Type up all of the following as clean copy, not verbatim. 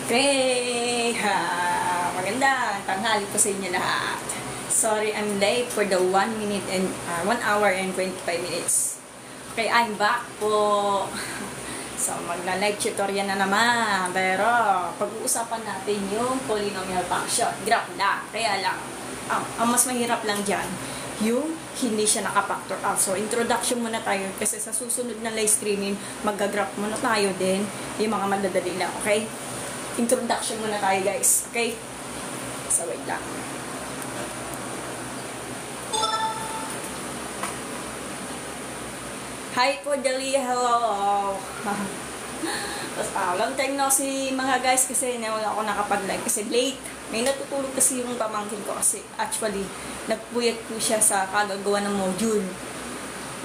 Okay, magandang tanghali po sa inyo lahat. Sorry I'm late for the 1 hour and 25 minutes. Okay, I'm back po. So, magla-live tutorial na naman. Pero, pag-uusapan natin yung polynomial function. Graph lang. Kaya lang, ang mas mahirap lang dyan, yung hindi siya naka-factor out. So, introduction muna tayo. Kasi sa susunod na live streaming, mag-graph muna tayo din. Yung mga madadali lang, okay? Introduction muna tayo, guys. Okay? So, wait lang. Hi po, Dali. Hello. Long time no si mga guys kasi wala ako nakapag-live kasi late. May natutulog kasi yung pamangkin ko kasi actually nagpuyat po siya sa kagagawa ng module.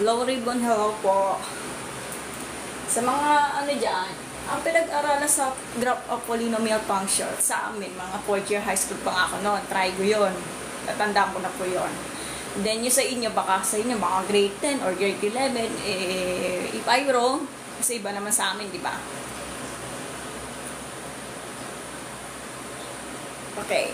Low ribbon, hello po. Sa mga ano dyan, ang pinag-aralan sa graph of polynomial function sa amin, mga 4th year high school pa ako noon, try ko yun. Tatandaan ko na po yun. Then yung sa inyo, baka sa inyo, mga grade 10 or grade 11, if I wrong, kasi iba naman sa amin, di ba? Okay.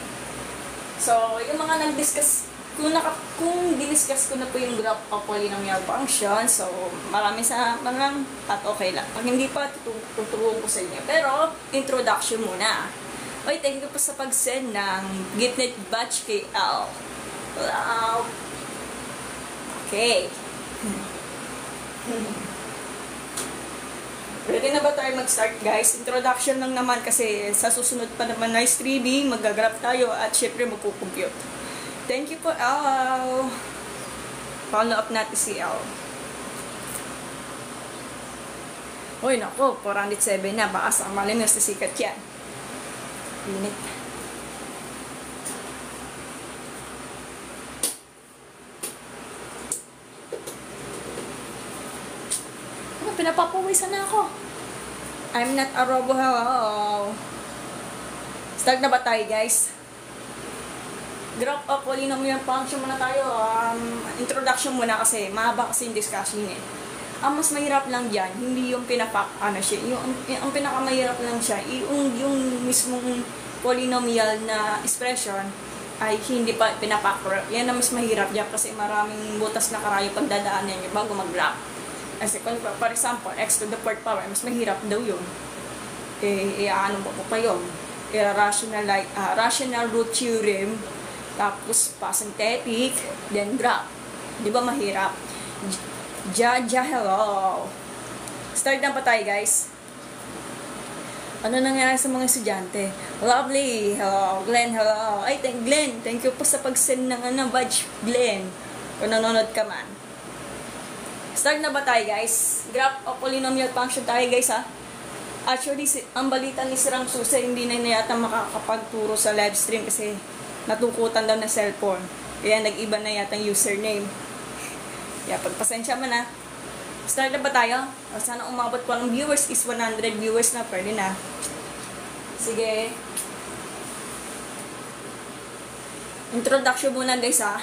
So, yung mga nag-discuss, kung diniscuss ko na po yung graph of polynomial function, so, marami at okay lang. Pag hindi pa, tuturuan ko sa inyo. Pero, introduction muna. Okay, thank you po sa pag-send ng GitNet Batch KL. Wow! Okay. Ready na ba tayo mag-start, guys? Introduction lang naman kasi sa susunod pa naman na streaming, mag-graph tayo at syempre magkukompute. Thank you po, L. Follow up natin si L. Uy, naku, 407 na. Baka sa malim na sikat yan. Init. Pinapapawisan na ako. I'm not a robo. Hello. Start na ba tayo, guys? Graph of polynomial function muna tayo. Introduction muna kasi mahaba kasi yung discussion eh. Ang mas mahirap lang dyan, hindi yung ang pinakamahirap lang siya, yung mismong polynomial na expression ay hindi pa pinapactor. Yan ang mas mahirap dyan kasi maraming butas na karayo pagdadaanan nyo bago mag-graph. Kasi for example, x to the 4th power, mas mahirap daw yun. Ano mo pa yun? Rational root theorem, tapos synthetic, then graph. Di ba mahirap? Hello. Start na pa tayo, guys. Ano nangyari sa mga estudyante? Lovely. Hello. Glenn, hello. Ay, Glenn, thank you po sa pag-send ng badge, Glenn. Kung nanonood ka man. Start na ba tayo, guys? Graph of polynomial function tayo, guys, ha? Actually, ang balita ni Sirang Susa, hindi na yata makakapagturo sa live stream kasi natukutan daw na cellphone. Kaya nag-iba na yata yung username. Kaya pagpasensya mo na. Start na ba tayo? Sana umabot po ng viewers is 100 viewers na. Pwede na. Sige. Introduction muna, guys, ha?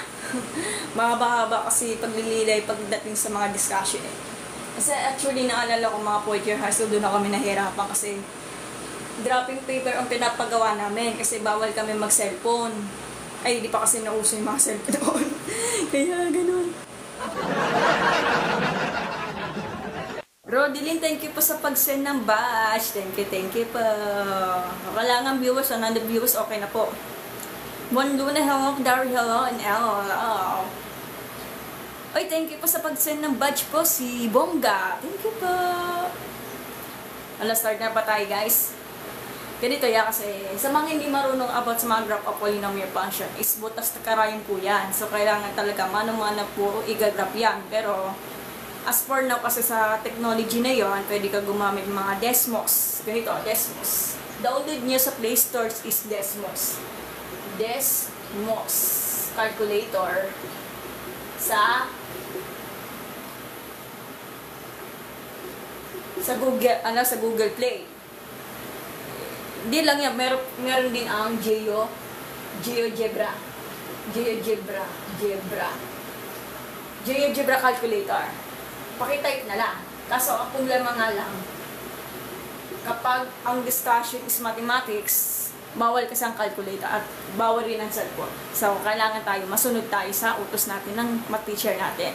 Mahaba-haba kasi paglililay pagdating sa mga discussion eh. Kasi actually naalala ko mga 4th year high school, doon na kami nahirapan kasi dropping paper ang pinapagawa namin kasi bawal kami mag-cellphone. Ay, di pa kasi nauso yung mga cellphone. Kaya ganun. Rodilyn, thank you po sa pag-send ng batch. Thank you po. Kailangan viewers, 100 viewers, okay na po. Monduna, hello, Dari, hello, and hello. Oy, thank you po sa pag-send ng badge po, si Bongga. Thank you po. Start na pa tayo, guys. Ganito ya kasi, sa mga hindi marunong about sa mga graph of polynomial function, is butas na karayon po yan. So, kailangan talaga mano-mano po i-graph yan. Pero, as for now, kasi sa technology na yon, pwede ka gumamit ng mga Desmos. Ganito, Desmos. Download nyo sa Play Store is Desmos. Desmos calculator sa Google Play. Hindi lang yan, meron din ang GeoGebra calculator. Pakitype na lang. Kaso ang problema nga lang, kapag ang discussion is mathematics, bawal kasi ang calculator at bawal rin ang cellphone. So, kailangan tayo, masunod tayo sa utos natin ng math teacher natin.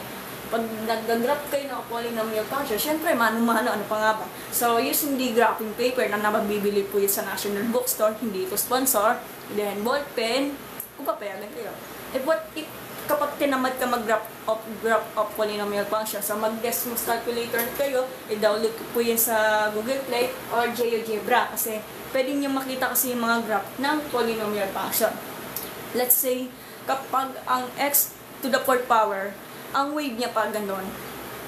Pag nag-graph kayo ng polynomial function, syempre, mano-mano, ano pa nga ba? So, using the graphing paper na nabibili po yun sa National Bookstore, hindi ito sponsor, then ballpen, kung papayagan kayo. If kapag tinamad ka mag-graph of polynomial function, so mag-Desmos calculator kayo, i-download po yun sa Google Play or GeoGebra, kasi pwede nyo makita kasi yung mga graph ng polynomial function. Let's say, kapag ang x to the 4th power, ang wave niya pa ganon.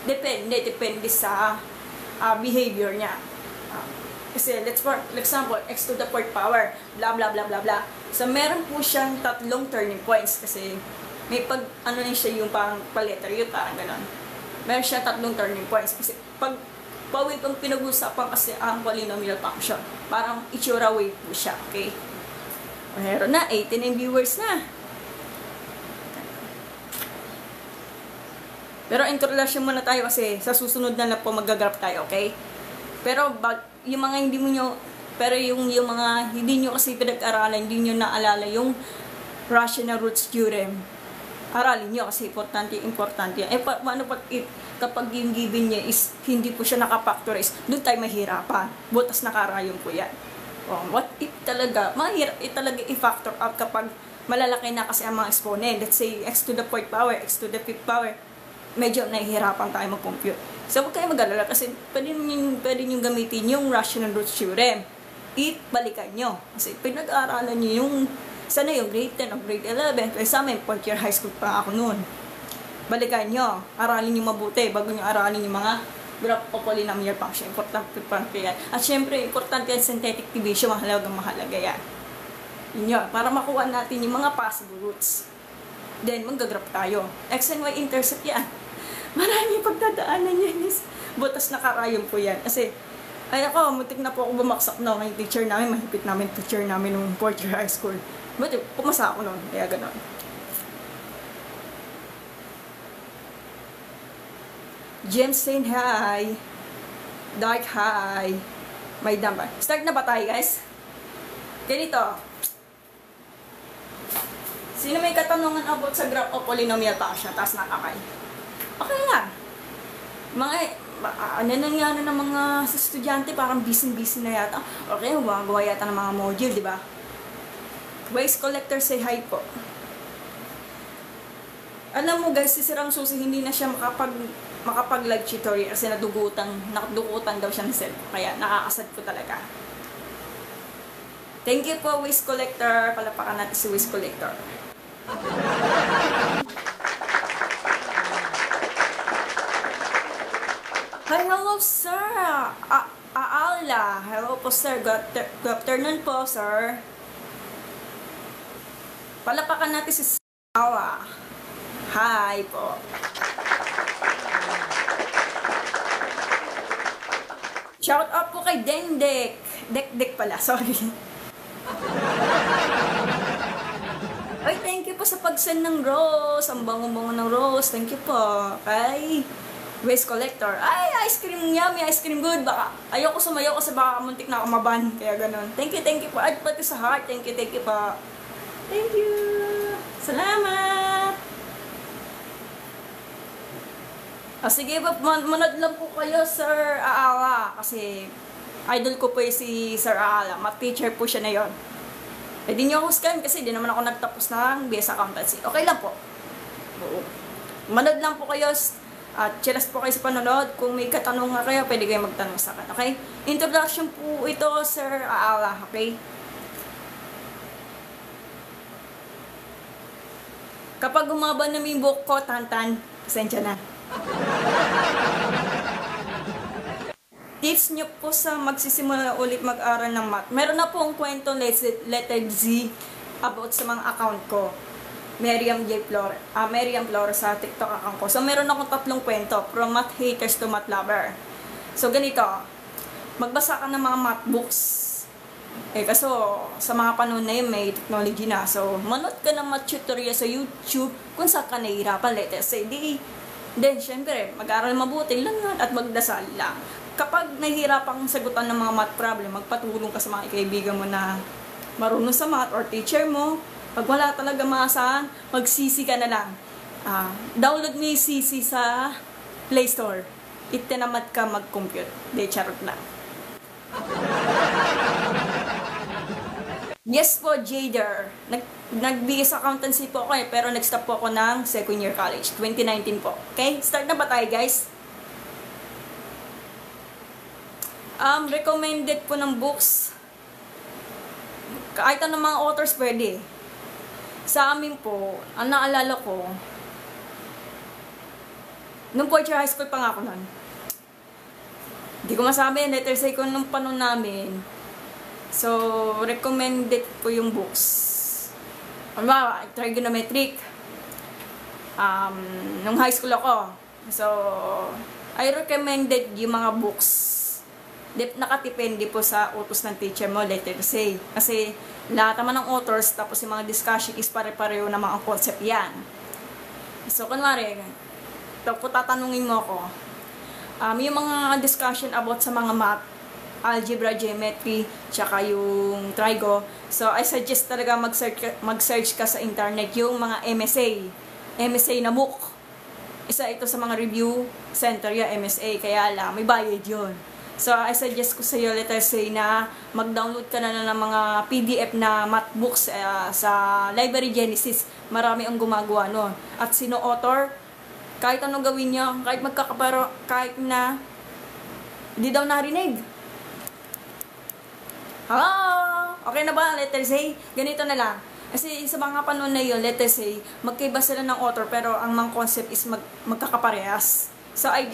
Depende sa behavior niya. Kasi for example, x to the 4th power, blah blah blah blah blah. So meron po siyang tatlong turning points kasi may ano na siya yung pang pa-letter yun, parang ganon. Meron siya tatlong turning points kasi pag pa-wave ang pinag-usapan kasi ang polynomial function. Parang itsura wave po siya, okay? Meron na, 18 viewers na. Pero introduction muna tayo kasi sa susunod na lang po mag-graph tayo, okay? Pero yung mga hindi mo nyo, pero yung mga hindi nyo kasi pinag-aralan, hindi nyo naalala yung rational roots theorem. Aralin nyo kasi importante yan. Paano kapag yung given niya is hindi po siya nakapactorize, doon tayo mahirapan. Butas nakarayon po yan. What if talaga, mahirap talaga i-factor out kapag malalaki na kasi ang mga exponent. Let's say, x to the 4th power, x to the 5th power, medyo nahihirapan tayo mag-compute. So, huwag kayo mag-alala kasi pwede nyo gamitin yung rational roots theorem. Balikan nyo. Kasi pinag-aaralan nyo yung sana yung grade 10 o grade 11. Kasi sa amin, 4th year high school pa ako noon. Balikan nyo. Aralin nyo mabuti bago nyo aralin yung mga graph o polynomial function. Importante yan. At syempre, importante yan synthetic division. Mahalaga yan. Yun yun. Para makuha natin yung mga possible roots. Then, mag-graph tayo. X and Y intercept yan. Marami pagdadaanan yan. Butas nakarayon po yan. Kasi, ay ako, muntik na po ako bumaksak na yung teacher namin. Mahipit namin teacher namin nung 4th year high school. But, pumasa ako noon. Kaya ganon. James saying hi. Dark hi. May number. Start na ba tayo, guys? Ganito. Sino may katanungan about sa graph of polynomial function, tapos nakakay? Okay lang. Ano nangyari ng mga estudyante, parang busy na yata. Okay, gumagawa yata ng mga module, di ba? Waste collector, say hi po. Alam mo guys, si Sirang Susi hindi na siya makapag-live tutorial kasi nadugutan daw siya ng cellphone. Kaya nakakasad po talaga. Thank you po, waste collector. Palapakan natin si waste collector. Hi, hello sir. Aala. Hello po sir. Good afternoon po sir. Palapakan natin si Sawa. Hi po. Shout out po kay Dendek. Dek pala, sorry. Ay, thank you po sa pag-send ng rose. Ang bango-bango ng rose. Thank you po. Kay waste collector. Ay, ice cream yummy, ice cream good. Baka, ayoko sumayo kasi baka muntik na ako maban. Kaya ganun. Thank you po. At pati sa heart. Thank you po. Thank you. Salamat. Sige po, manod lang po kayo, Sir Aala. Kasi, idol ko po si Sir Aala. Math teacher po siya na yon. Pwede nyo ako scan kasi di naman ako nagtapos ng BS Accountancy. Okay lang po. Manood lang po kayo at chilas po kayo sa panonood. Kung may katanungan kayo, pwede kayo magtanong sa akin. Okay? Introduction po ito, Sir Aala. Okay? Kapag gumaba na yung buhok ko, tantan, pasensya na. Tips nyo po sa magsisimula ulit mag-aral ng math. Meron na po ang kwento letter Z about sa mga account ko. Miriam Flores sa TikTok account ko. So, meron akong 3 kwento. From math haters to math lover. So, ganito. Magbasa ka ng mga math books. Kaso, sa mga panahon na yun, may technology na. So, manood ka ng math tutorial sa YouTube kung saan ka nahihirapan. Let's say, syempre, mag-aral mabuti lang at magdasal lang. kapag nahihirapang sagutan ng mga math problem, magpatulong ka sa mga kaibigan mo na marunong sa math or teacher mo. Pag wala talaga maasahan, magsisi ka na lang. Download mo yung CC sa Play Store. Itinamad ka mag-compute. De, charot na. Yes po, Jader. Nag-BS accountancy po ako pero nag-stop po ako ng second year college. 2019 po. Okay? Start na ba tayo, guys? Recommended po ng books. Kahit anong mga authors pwede. Sa amin po, ang naalala ko, nung fourth year high school pa nga ako nun. Hindi ko masabi, letter say ko nung panahon namin. So, recommended po yung books. Halimbawa, trigonometric. Nung high school ako. So, I recommended yung mga books. Nakatipende po sa utos ng teacher mo, letter say. Kasi, lahat naman ng authors, tapos yung mga discussion is pare-pareho na mga concept yan. So, kunwari, kung tatanungin mo ako, yung mga discussion about sa mga math, algebra, geometry, tsaka yung trigo. So, I suggest talaga mag-search ka sa internet yung mga MSA na book. Isa ito sa mga review center yung MSA, kaya lang, may bayad yun. So, I suggest ko sa iyo, letter say na mag-download ka na ng mga PDF na math books sa Library Genesis. Marami ang gumagawa nun. At sino author, kahit anong gawin niya, kahit magkakaparo, kahit na hindi daw narinig. Okay na ba, letter say? Ganito na lang. Kasi sa mga panahon na yun, letter say, magkaiba sila ng author, pero ang mga concept is magkakaparehas. So, I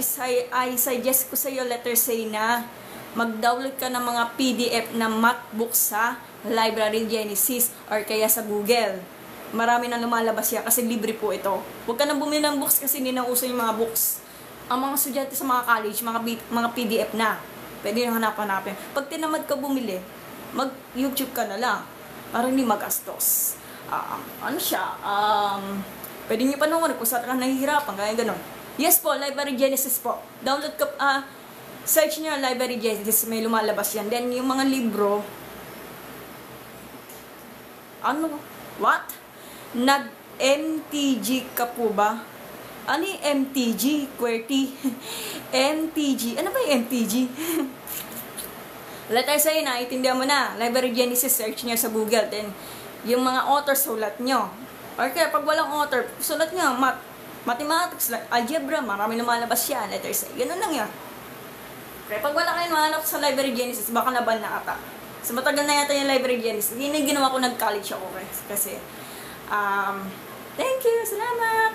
suggest ko sa iyo, letter say, na mag-download ka ng mga PDF na math books sa Library Genesis or kaya sa Google. Marami na lumalabas yan kasi libre po ito. Huwag ka na bumili ng books kasi hindi na uso yung mga books. Ang mga estudyante sa mga college, mga PDF na. Pwede nyo hanap-hanapin. Pag tinamad ka bumili, mag-YouTube ka na lang para hindi magastos. Pwede nyo pa naman kung saan ka nahihirapan, kaya ganun. Yes po, Library Genesis po. Download ka, search nyo Library Genesis, may lumalabas yan. Then, yung mga libro, what? Nag-MTG ka po ba? Ano yung MTG? QWERTY? MTG. Ano ba yung MTG? Letter say na, itindihan mo na. Library Genesis, search nyo sa Google. Then, yung mga author, sulat nyo. Or kaya, pag walang author, sulat nyo, mathematics, algebra, marami lumalabas yan. Letter say. Ganun lang yan. Kaya pag wala kayong mahanap sa Library Genesis, baka naban na ata. So, matagal na yata yung Library Genesis. Hindi na ginawa ko, nag-college ako kasi, thank you, salamat.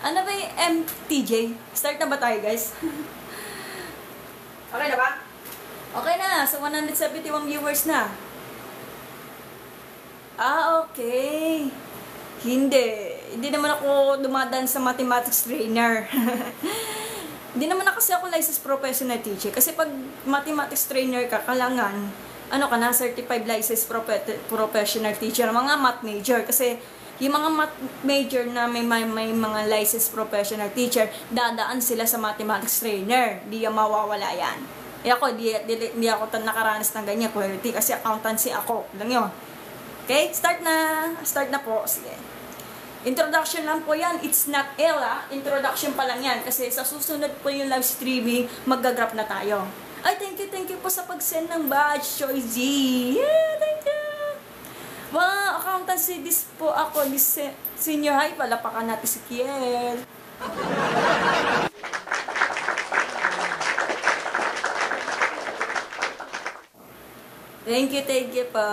Ano ba yung MTJ? Start na ba tayo, guys? Okay na ba? Okay na, so 171 viewers na. Okay. Hindi naman ako dumadaan sa mathematics trainer. Hindi naman na kasi ako licensed professional teacher. Kasi pag mathematics trainer ka, kailangan, certified licensed professional teacher, mga math major. Kasi yung mga math major na may mga licensed professional teacher, dadaan sila sa mathematics trainer. Di yan mawawala yan. Ako, di ako nakaranas ng ganyan quality kasi accountancy ako. Lang yun. Okay? Start na po. Sige. Introduction lang po yan. It's not Ella. Introduction pa lang yan. Kasi sa susunod po yung live streaming, mag-grab na tayo. Ay, thank you po sa pag-send ng badge, Choy Z. Yeah, thank you. Wow, accountancy this po ako. This senior high, palapakan natin si Kiel. Thank you po.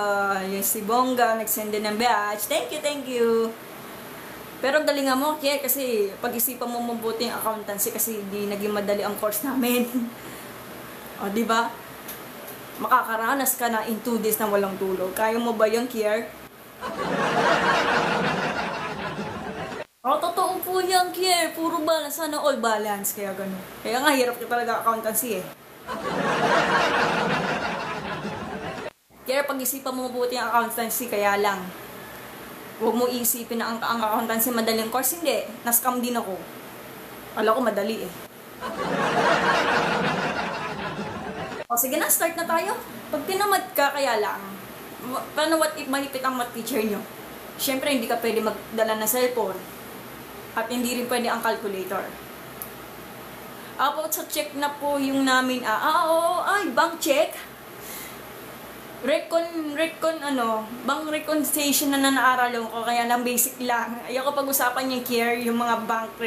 Yung si Bongga, nag-send din ng badge. Thank you. Pero galingan mo, Kiel, kasi pag-isipan mo mabuti yung accountancy kasi hindi naging madali ang course namin. O, diba? Makakaranas ka na in 2 days na walang tulog. Kaya mo ba yung Kier? Totoo po yan, Kier. Puro balance. Sana all balance. Kaya gano'n. Kaya nga, hirap ka talaga accountancy eh. Kaya pag-isipan mo mabuti ang accountancy, kaya lang. Huwag mo isipin na ang accountancy madaling course. Hindi. Na-scam din ako. Alam ko madali eh. O sige na, start na tayo. Pag tinamad ka, kaya lang, paano what if mahipit ang math teacher nyo? Siyempre, hindi ka pwede magdala ng cellphone. At hindi rin pwede ang calculator. About sa check na po yung namin, oo, bank check. Bank reconciliation na naaralan ko, kaya lang basic lang. Ayoko pag-usapan yung care, yung mga bank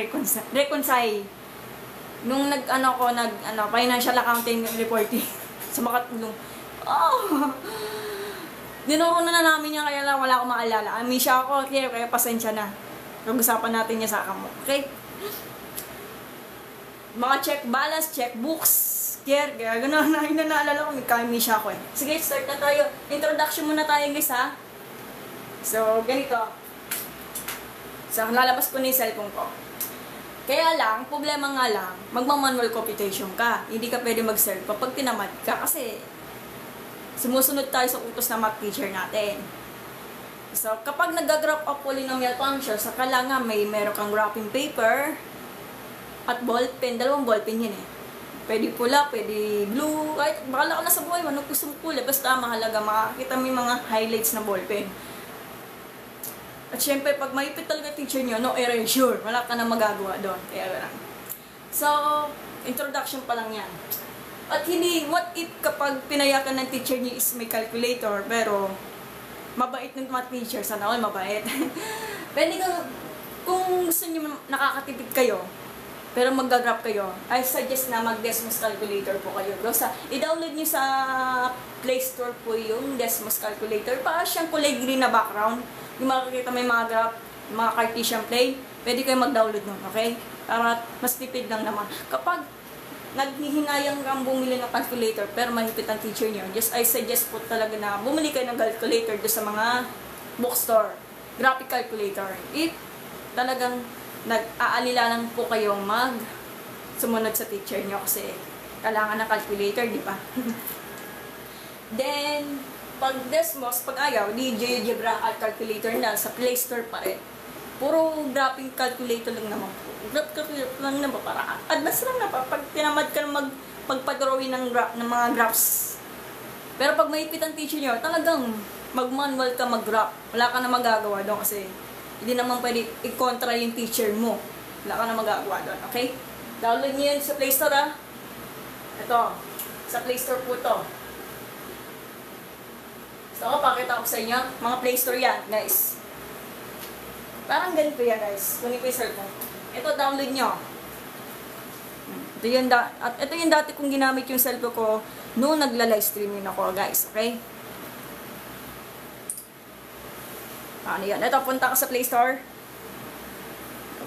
reconcile. Nung financial accounting reporting sa Makatulong. Dinuro na namin yan, kaya lang wala akong maalala. Amisya ako, kaya pasensya na. Pag-usapan natin niya sa mo. Okay? Mga check balance, check books, kaya gano'n na naalala ko, may kamisya ako eh. Sige, start na tayo. Introduction muna tayo guys ha. So, ganito. So, lalabas ko na yung cellphone ko. Kaya lang, problema nga lang, magmamanual computation ka. Hindi ka pwede mag-cellphone pag tinamad ka kasi sumusunod tayo sa utos na math teacher natin. So, kapag nag-graph of polynomial functions, saka lang nga meron kang graphing paper at ballpen. Dalawang ballpen yun eh. Pwede pula, pwede blue, kahit bakala ka na sa buhay, anong gusto mo kulay, basta mahalaga, makakita mo yung mga highlights na ballpen. At syempre, pag maipit talaga teacher nyo, no erasure. Wala ka na magagawa doon. Kaya lang. So, introduction pa lang yan. At what if kapag pinayakan ng teacher nyo is may calculator, pero mabait ng math teacher, sana all mabait. Pwede ka, kung gusto nyo nakakatipid kayo, pero mag-graph kayo, I suggest na mag-Desmos calculator po kayo. I-download nyo sa Play Store po yung Desmos calculator. Para siyang kulay green na background. Yung makikita may mga graph, mga Cartesian plane, pwede kayo mag-download nun, okay? Para mas tipid lang naman. Kapag naghihinayang kang bumili ng calculator pero mahipit ang teacher nyo, I suggest po talaga na bumili kayo ng calculator doon sa mga bookstore, graphic calculator. If talagang nag-aalilangan po kayong sumunod sa teacher nyo kasi kailangan ng calculator, di ba? Then, pag Desmos, pag ayaw, di GeoGebra at calculator na sa Play Store pa rin. Puro graphing calculator lang naman po. Graph calculator lang naman para advance lang na pa. Pag tinamad ka magpa-drawing ng mga graphs. Pero pag maipit ang teacher nyo, talagang mag-manual ka mag-graph. Wala ka na magagawa doon kasi hindi naman pwede i-contra yung teacher mo. Wala ka na magagawa doon, okay? Download nyo yun sa Play Store ha. Ito, sa Play Store po to. So, pakita ko sa inyo. Mga Play Store yan, guys. Parang ganito yan, guys. Kunin ko yung cellphone. Ito, download nyo. Ito yung dati kong ginamit yung cellphone ko noong nagla-livestream yun ako, guys. Okay? Ano yan? Ito, punta ka sa Play Store.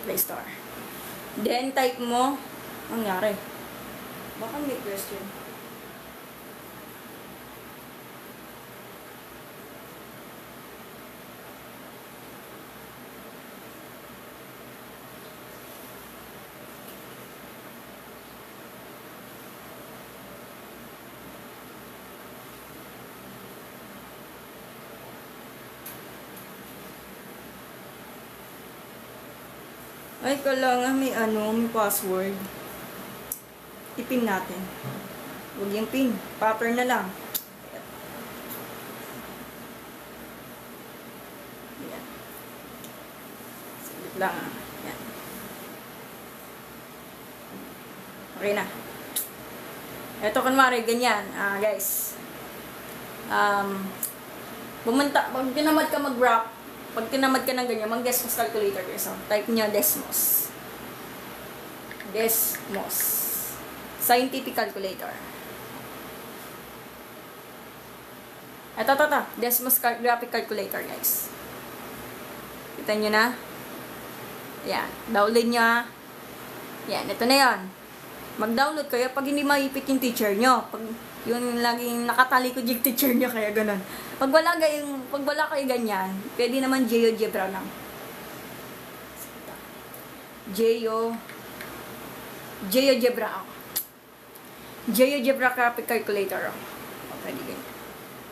Play Store. Then, type mo. Ang nangyari? Baka may question. Ay, kailangan may password. I-pin natin. Huwag yung pin. Pattern na lang. Ayan. Saglit lang. Ayan. Okay na. Ito, kunwari, ganyan. Guys. Pag tinamad ka mag-wrap, pag tinamad ka ng ganyan, mag-Desmos calculator. So, type nyo Desmos. Desmos. Scientific calculator. Ito. Desmos graphic calculator, guys. Kita nyo na? Ayan. Download nyo ha. Ayan. Ito na yan. Mag-download kayo pag hindi maipit yung teacher nyo. Pag yung laging nakatalikod yung teacher nyo, kaya ganun. Pag wala kayo ganyan, pwede naman GeoGebra lang. GeoGebra ako. GeoGebra graphic calculator ako. Pwede ganyan.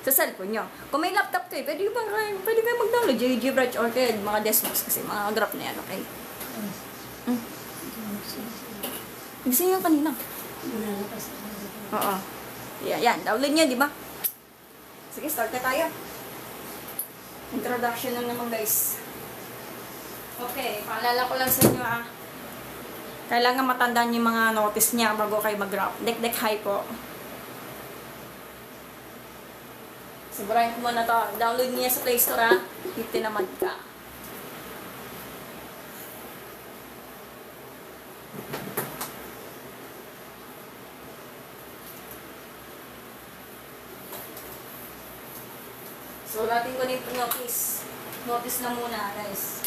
Sa cellphone nyo. Kung may laptop kayo, pwede kayo mag-download GeoGebra or mga Desmos kasi mga graph na yan, okay? Gising yan kanina. Oo. Yan, download niya, di ba? Sige, start na tayo. Introduction lang naman, guys. Okay, paalala ko lang sa inyo, kailangan matandaan yung mga notice niya bago kayo mag-graph. Dek high po. Sobrahin ko muna to. Download niya sa Play Store, Itinamad ka. So, natin ko na yung notice. Notice na muna, guys.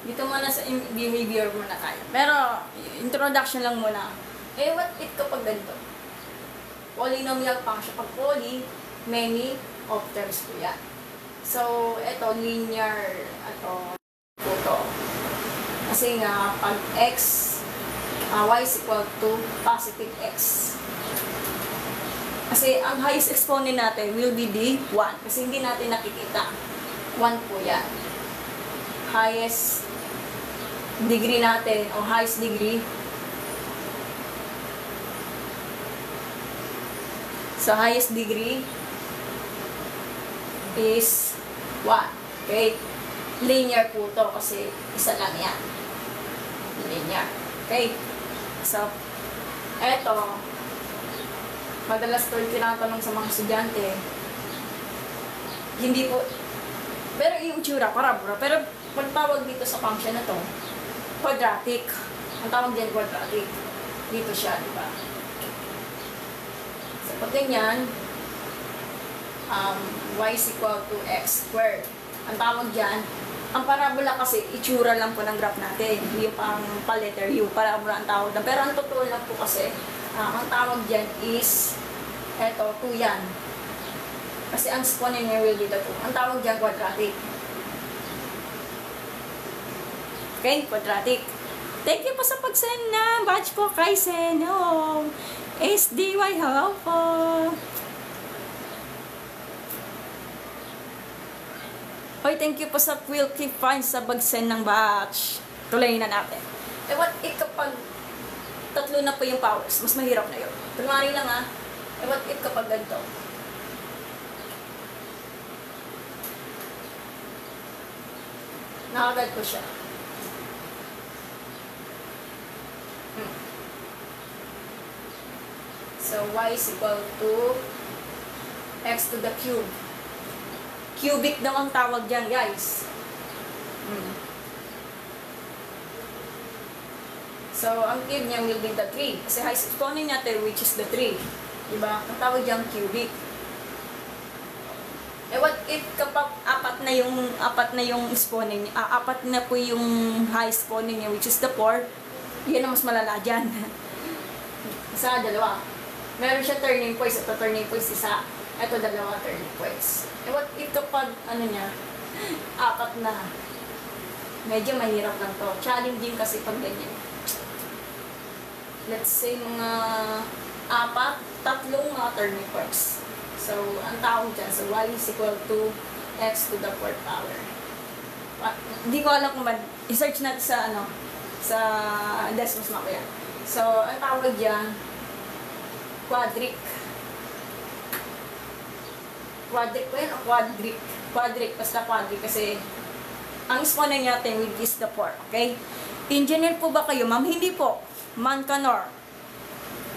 Dito muna sa behavior muna tayo. Pero, introduction lang muna. What if kapag ganito? Polynomial function. Pag poly, many of terms po yan. So, ito, linear, ito, kasi nga, pag x, y is equal to positive x. Kasi, ang highest exponent natin will be the 1. Kasi hindi natin nakikita. 1 po yan. Highest degree natin, o highest degree. So, highest degree is 1. Okay? Linear po to kasi isa lang yan. Linear. Okay? So, eto, madalas ko tinatanong sa mga estudyante, hindi po, pero yung itsura, parabura, pero pagtawag dito sa function na to, quadratic. Ang tawag din quadratic. Dito siya, di ba? So, pag ganyan, y is equal to x squared. Ang tawag dyan, ang parabola kasi, itsura lang po ng graph natin. Yung pang pa-letter U, parabola ang tawag doon. Pero ang totoo lang po kasi, ang tawag dyan is, eto, 2 yan. Kasi ang exponent niya will be the 2. Ang tawag dyan, quadratic. Okay, quadratic. Thank you po sa pag-send na batch po kay Seno. SDY, hello po. Hoy, thank you po sa Wilkie Fines sa pag-send ng batch. Tuloy na natin. What if kapag tatlo na po yung powers? Mas mahirap na yun. Kunwari lang what if kapag ganito? Nakagad ko siya. So, y is equal to x to the cube. Cubic daw ang tawag dyan, guys. So, ang cube niya will be the 3. Kasi highest exponent natin, which is the 3. Diba? Ang tawag dyan, cubic. What if kapag apat na yung exponent niya, apat na po yung highest exponent niya, which is the 4, yan ang mas malala dyan. Isa, dalawa. Meron siya turning points. Ito turning points isa. Ito dalawa turning points. What if kapag, apat na. Medyo mahirap lang to. Challenging kasi pag ganyan. Let's say mga tatlong mga turning points. So, ang tawag dyan, so y is equal to x to the 4th power. Hindi ko alam kung i-search natin sa Desmos Mako yan. So, ang tawag dyan, quadric. Quadric po yan o quadric? Quadric, basta quadric kasi ang exponent natin is the 4, okay? Engineer po ba kayo, ma'am? Hindi po. Mancanor.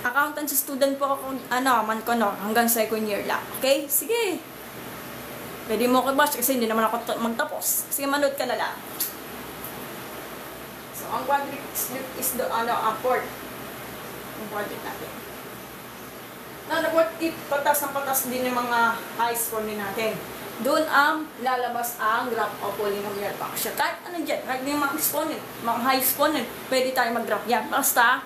Accountancy student po ako, Mancanor, hanggang 2nd year lang. Okay? Sige. Pwede mo ko bash kasi hindi naman ako magtapos. Sige, manood ka na lang. So, ang quadric is the, fourth. Ang quadric natin. What if patas ng patas din yung mga high score natin? Doon ang lalabas ang graph of polynomial function. Kahit dyan, kahit yung mga exponent, mga high exponent, pwede tayo mag-graph yan. Basta,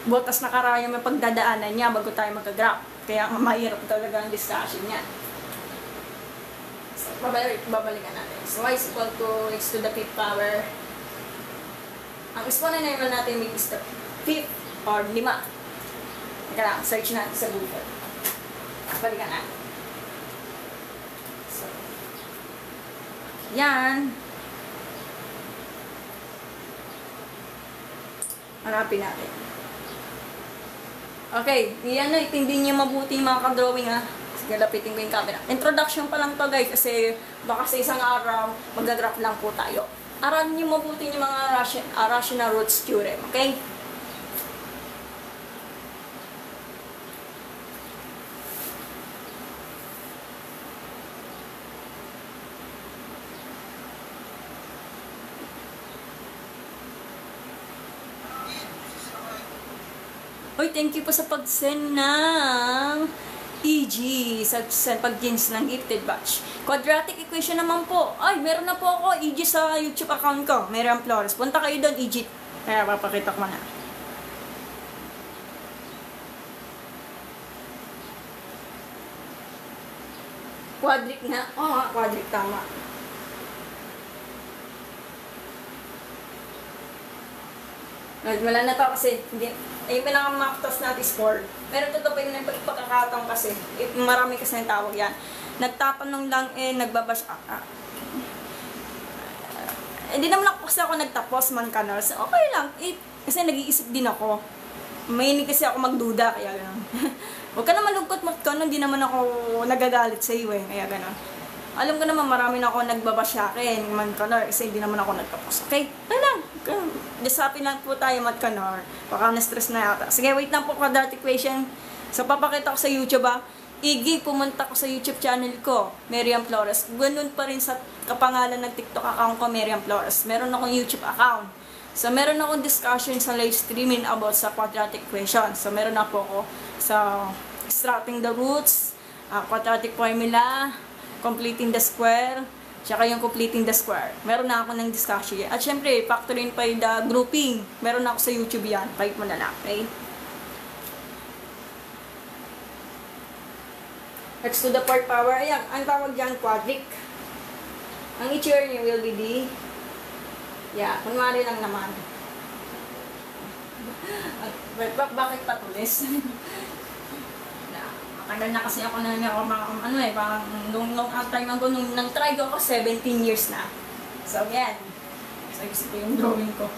butas na karaya may pagdadaanan niya bago tayo mag-graph. Kaya mahirap talaga ang discussion niya. So, babalikan natin. So, y is equal to x to the 5th power. Ang exponent natin is the 5th or 5. Teka lang, search natin sa Google. Balikan natin. So, yan. Hanapin natin. Okay, yan na, itindi niyo mabuti yung mga ka-drawing ha. Sige, lapitin ko yung camera. Introduction pa lang to guys, kasi baka sa isang araw, mag-graph lang po tayo. Aralin niyo mabuti yung mga rational roots theorem, okay? Oy, thank you po sa pag-send ng EG, sa pag-jeans ng gifted batch. Quadratic equation naman po. Ay, meron na po ako EG sa YouTube account ko. Miriam Flores. Punta kayo doon, EG. Kaya papakita ko na. Quadric nga. Oo nga, quadric tama. Wala na to kasi hindi, yung pinaka-mactos natin score. Pero totoo pa yung pagkakataon kasi. Marami kasi ng tawag yan. Nagtatanong lang nagbabash. Hindi naman ako kasi ako nagtapos man kanals. Okay lang. Kasi nag-iisip din ako. Mahinig kasi ako magduda. Kaya gano'n. Huwag ka na malungkot mo kanal. Hindi naman ako nagagalit sa iyo eh. Kaya gano'n. Alam ko naman marami na ako nagbabash sa akin. Man kanal. Kasi hindi naman ako nagtapos. Okay? Kaya lang. Just happy lang po tayo, Mat Kanor. Baka na-stress na yata. Sige, wait lang po, quadratic equation. So, papakita ko sa YouTube, Iggy, pumunta ko sa YouTube channel ko, Miriam Flores. Ganun pa rin sa kapangalan ng TikTok account ko, Miriam Flores. Meron akong YouTube account. So, meron akong discussion sa live streaming about sa quadratic equation. So, meron na po ako sa extracting the roots, quadratic formula, completing the square, tsaka yung completing the square. Meron na ako ng discussion yan. At syempre, factoring pa yung the grouping. Meron na ako sa YouTube yan. Kahit mo na lang. Okay? X to the fourth power. Ayan, ang tawag dyan, quadric. Ang itsura niya will be the... Yeah, kunwari lang naman. Bakit patulis? Matagal na kasi ako na parang nung try ko ako 17 years na. So, yan. So, isip ko yung drawing ko.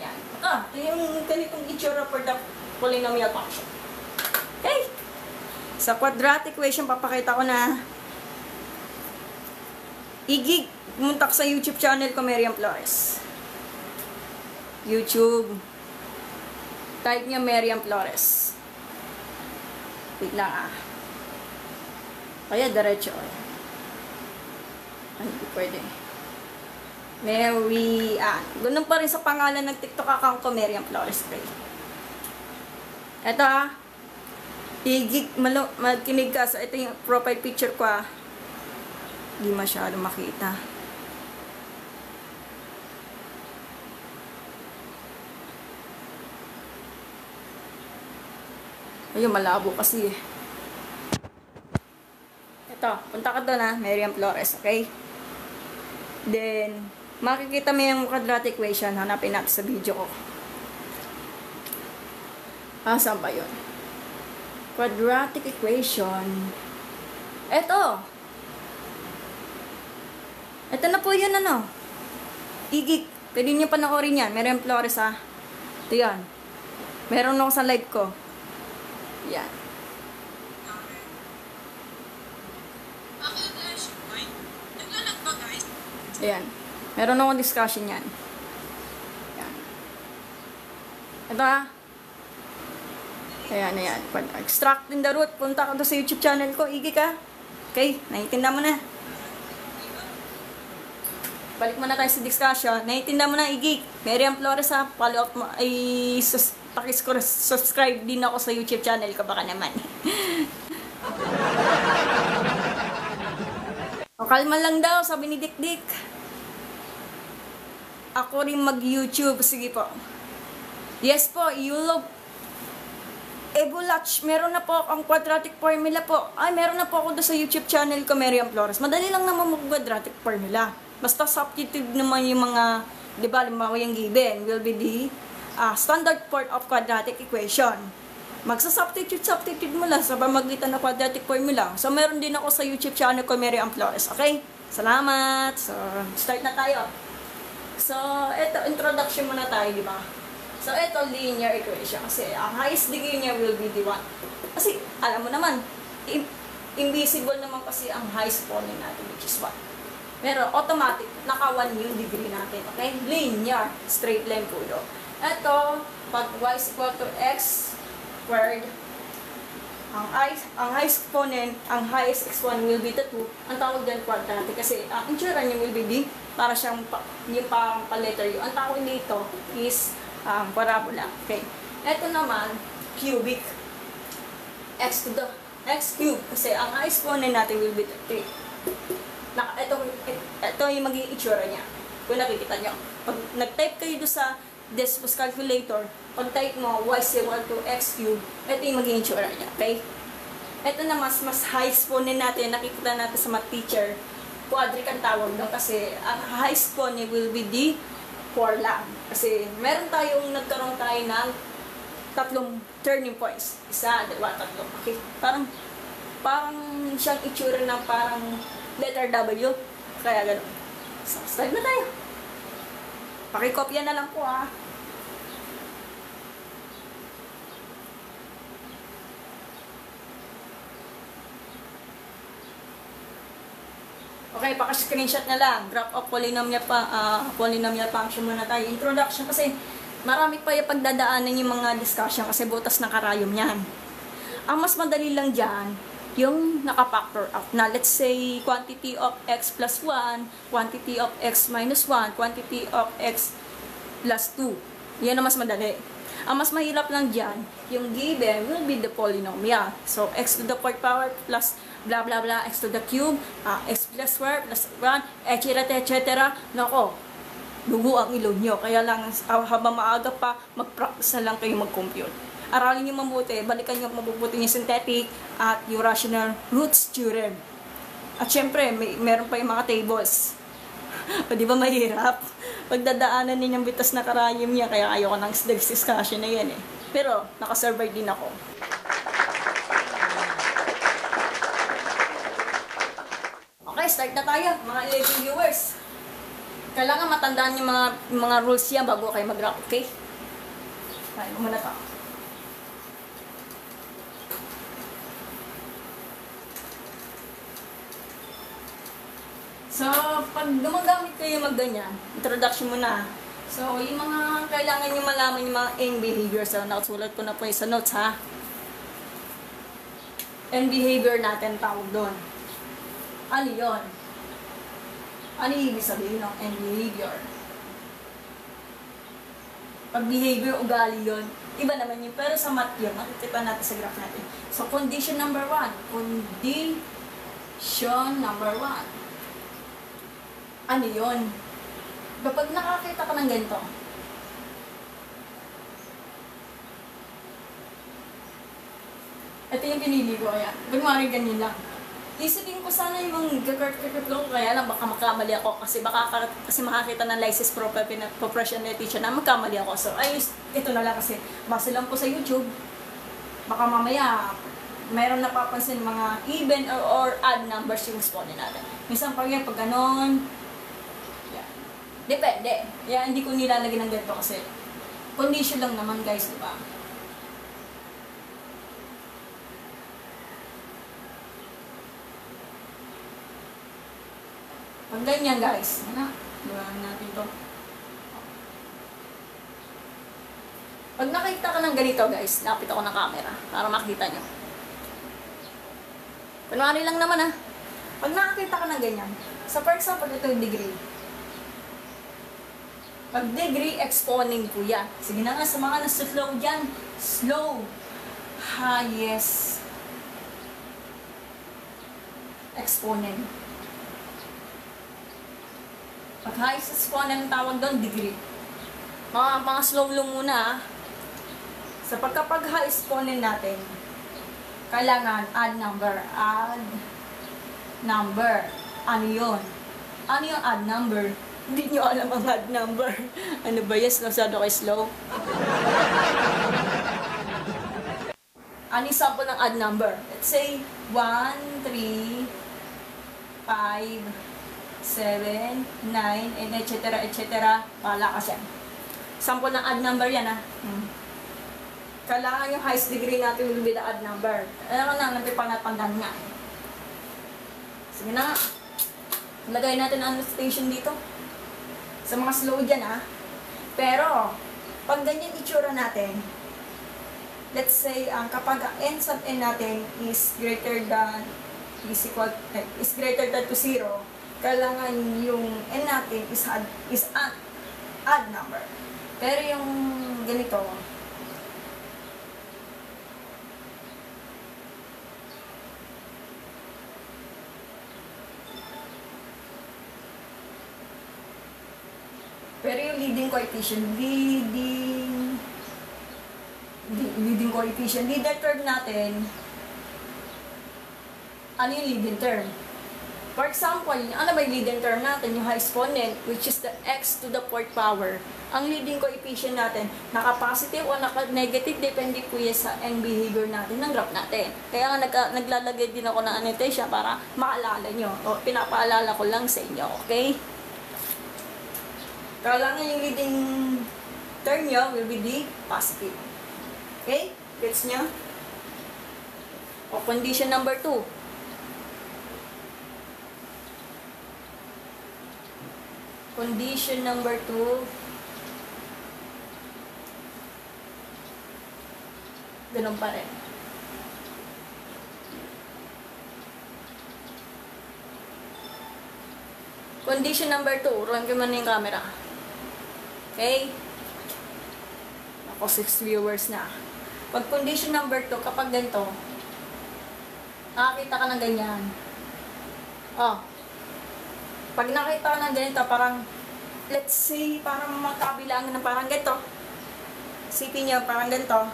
Yan. Ito yung ganitong itsura for the polynomial function. Okay. Sa quadratic equation, papakita ko na Iggy, pumunta sa YouTube channel ko, Miriam Flores. YouTube. Type niya Miriam Flores. Wait lang Kaya diretso Ay, hindi pwede. Ganun pa rin sa pangalan ng TikTok account ko, Miriam Flores. Ito magkinig ka. So, ito yung profile picture ko Hindi masyado makita. Ayun, malabo kasi Ito, punta ka doon Miriam Flores, okay? Then, makikita mo yung quadratic equation. Hanapin natin sa video ko. Saan ba yun? Quadratic equation. Ito na po yun Iggy, pwede nyo panoorin yan. Miriam Flores Ito yan. Meron ako sa live ko. Yan. Ayan. Meron akong discussion yan. Ayan. Ito Ayan. Extracting the root. Punta ka doon sa YouTube channel ko. Iggy ka. Okay? Naiintindihan mo na. Balik mo na tayo sa discussion. Naiintindihan mo na, Iggy. Miriam Flores Follow up mo. Subscribe din ako sa YouTube channel ko. Baka naman. Kalma lang daw, sabi ni Dikdik. Ako rin mag-YouTube. Sige po. Yes po, Yulob. Evolach, meron na po ang quadratic formula po. Ay, meron na po ako doon sa YouTube channel ko, Miriam Flores. Madali lang naman mag-quadratic formula. Basta substitute naman yung mga, di ba, yung given will be the standard form of quadratic equation. Magsa-substitute mo lang sa pamagitan ng quadratic formula. So, meron din ako sa YouTube channel ko, Miriam Flores. Okay? Salamat! So, start na tayo. So, ito, introduction muna tayo, di ba? So, ito, linear equation. Kasi, ang highest degree niya will be D1. Kasi, alam mo naman, invisible naman kasi ang highest exponent natin, which is 1. Pero, automatic, naka 1 yung degree natin. Okay? Linear, straight line po ito. Ito, pag y is equal to x squared, ang highest exponent will be the 2. Ang tawag dyan quadratic kasi ang itsura niya will be D. Para siyang yung parang pa-letter U. Ang tawag dito is parabola. Okay. Ito naman, cubic. X to the x cube. Kasi ang highest exponent natin will be 3. Ito yung magiging itsura niya. Kung nakikita nyo. Pag nag-type kayo doon sa Desmos calculator, pag type mo y is equal to x cube, ito yung magiging itsura niya. Okay? Ito na mas high exponent natin, nakikita natin sa math teacher, quadric ang tawag doon kasi ang high exponent will be D4 lang. Kasi nagkaroon tayo ng tatlong turning points. Isa, dalawa, tatlo. Okay? Parang siyang itsura ng parang letter W. Kaya gano'n. So, start na tayo. Pakikopya na lang po Okay, paka-screenshot na lang. Graph of polynomial function muna tayo. Introduction kasi marami pa yung pagdadaanan yung mga discussion kasi butas ng karayom yan. Ang mas madali lang dyan, yung naka-factor out na let's say quantity of x plus 1, quantity of x minus 1, quantity of x plus 2. Yan ang mas madali. Ang mas mahirap lang dyan, yung given will be the polynomial. So, x to the 4th power plus blah blah blah, x to the cube, x plus square plus 1, etc. Nako, dugo ang ilong nyo. Kaya lang, habang maaga pa, mag-practice na lang kayo mag-compute. Aralin nyo mabuti, balikan nyo mabubuti yung synthetic at yung rational roots theorem. At syempre, meron pa yung mga tables. O di ba mahirap? Pagdadaanan ninyong bitas na karayom niya, kaya ayoko ng discussion na yan eh. Pero, nakasurvive din ako. Okay, start na tayo, mga 11 viewers. Kailangan matandaan yung mga rules yan bago kayo mag-rock, okay? Kaya mo muna to. So, pag gumagamit kayo magganyan, introduction muna. So, yung mga kailangan nyo malaman yung mga end behavior. So, nakasulat ko na po yung sa notes, ha? End behavior natin tawag doon. Ano yun? Ano ibig sabihin ng end behavior? Pag behavior, ugali yun. Iba naman yun. Pero sa math yun, makikita natin sa graph natin. So, condition number 1. Condition number 1. Ano yun? Kapag nakakita ka ng ganito, ito yung pinili ko, kaya gumari ganyan lang. Isipin ko sana yung gagart-gagart ko, kaya lang baka makamali ako kasi makakita ng license profession na teacher na magkamali ako. So, ito na lang kasi base lang po sa YouTube. Baka mamaya, mayroon napapansin mga even or odd numbers yung exponent natin. Minsan pag ganon, depende. Yan, hindi ko nilalagay ng ganito kasi condition lang naman guys, diba? Pag ganyan guys, gawin natin to. Pag nakita ka ng ganito guys, lapit ako ng camera para makita nyo. Kunwari lang naman Pag nakakita ka ng ganyan, so for example, ito yung degree. Pag degree, exponent po yan. Sige na nga, sa mga nasa-slow dyan, slow, highest exponent. Pag highest exponent, tawag doon, degree. Mga slow lang muna. Sa pagkapag high exponent natin, kailangan add number. Add number. Ano yun? Ano yung add number? Hindi nyo alam ang add number. Ano ba yes? Nasado kayo slow? Ano yung sample ng add number? Let's say, 1, 3, 5, 6, 7, 9, and etc. Pala ka siya. Sample ng odd number yan, ha? Kailangan yung highest degree natin will be the odd number. Alam ko na, nagpipangatandaan nga. Sige na nga. Lagay natin ang annotation dito. Sa mga slow dyan, ha? Pero, pag ganyan itsura natin, let's say, kapag n sub n natin is greater than to 0, kailangan yung n natin is odd number. Pero yung ganito, pero yung leading coefficient, leader term natin, ano yung leading term? For example, ano ba yung leading term natin? Yung high exponent, which is the x to the 4th power. Ang leading coefficient natin, naka-positive o naka-negative, depende po yan sa end behavior natin ng graph natin. Kaya nga naglalagay din ako ng annotation para maalala nyo. O pinapaalala ko lang sa inyo, okay? Kailangan yung leading term nyo will be the positive. Okay? Gets nyo? O condition number 2. Condition number 2. Ganun pa rin. Condition number 2. Run ko man yung camera. Okay? Ako 6 viewers na. Pag condition number 2, kapag ganito, nakakita ka ng ganyan. Oh. Pag nakita ka ng ganito, parang, let's say, parang magkabilangan ng parang ganito. Isipin niyo, parang ganito.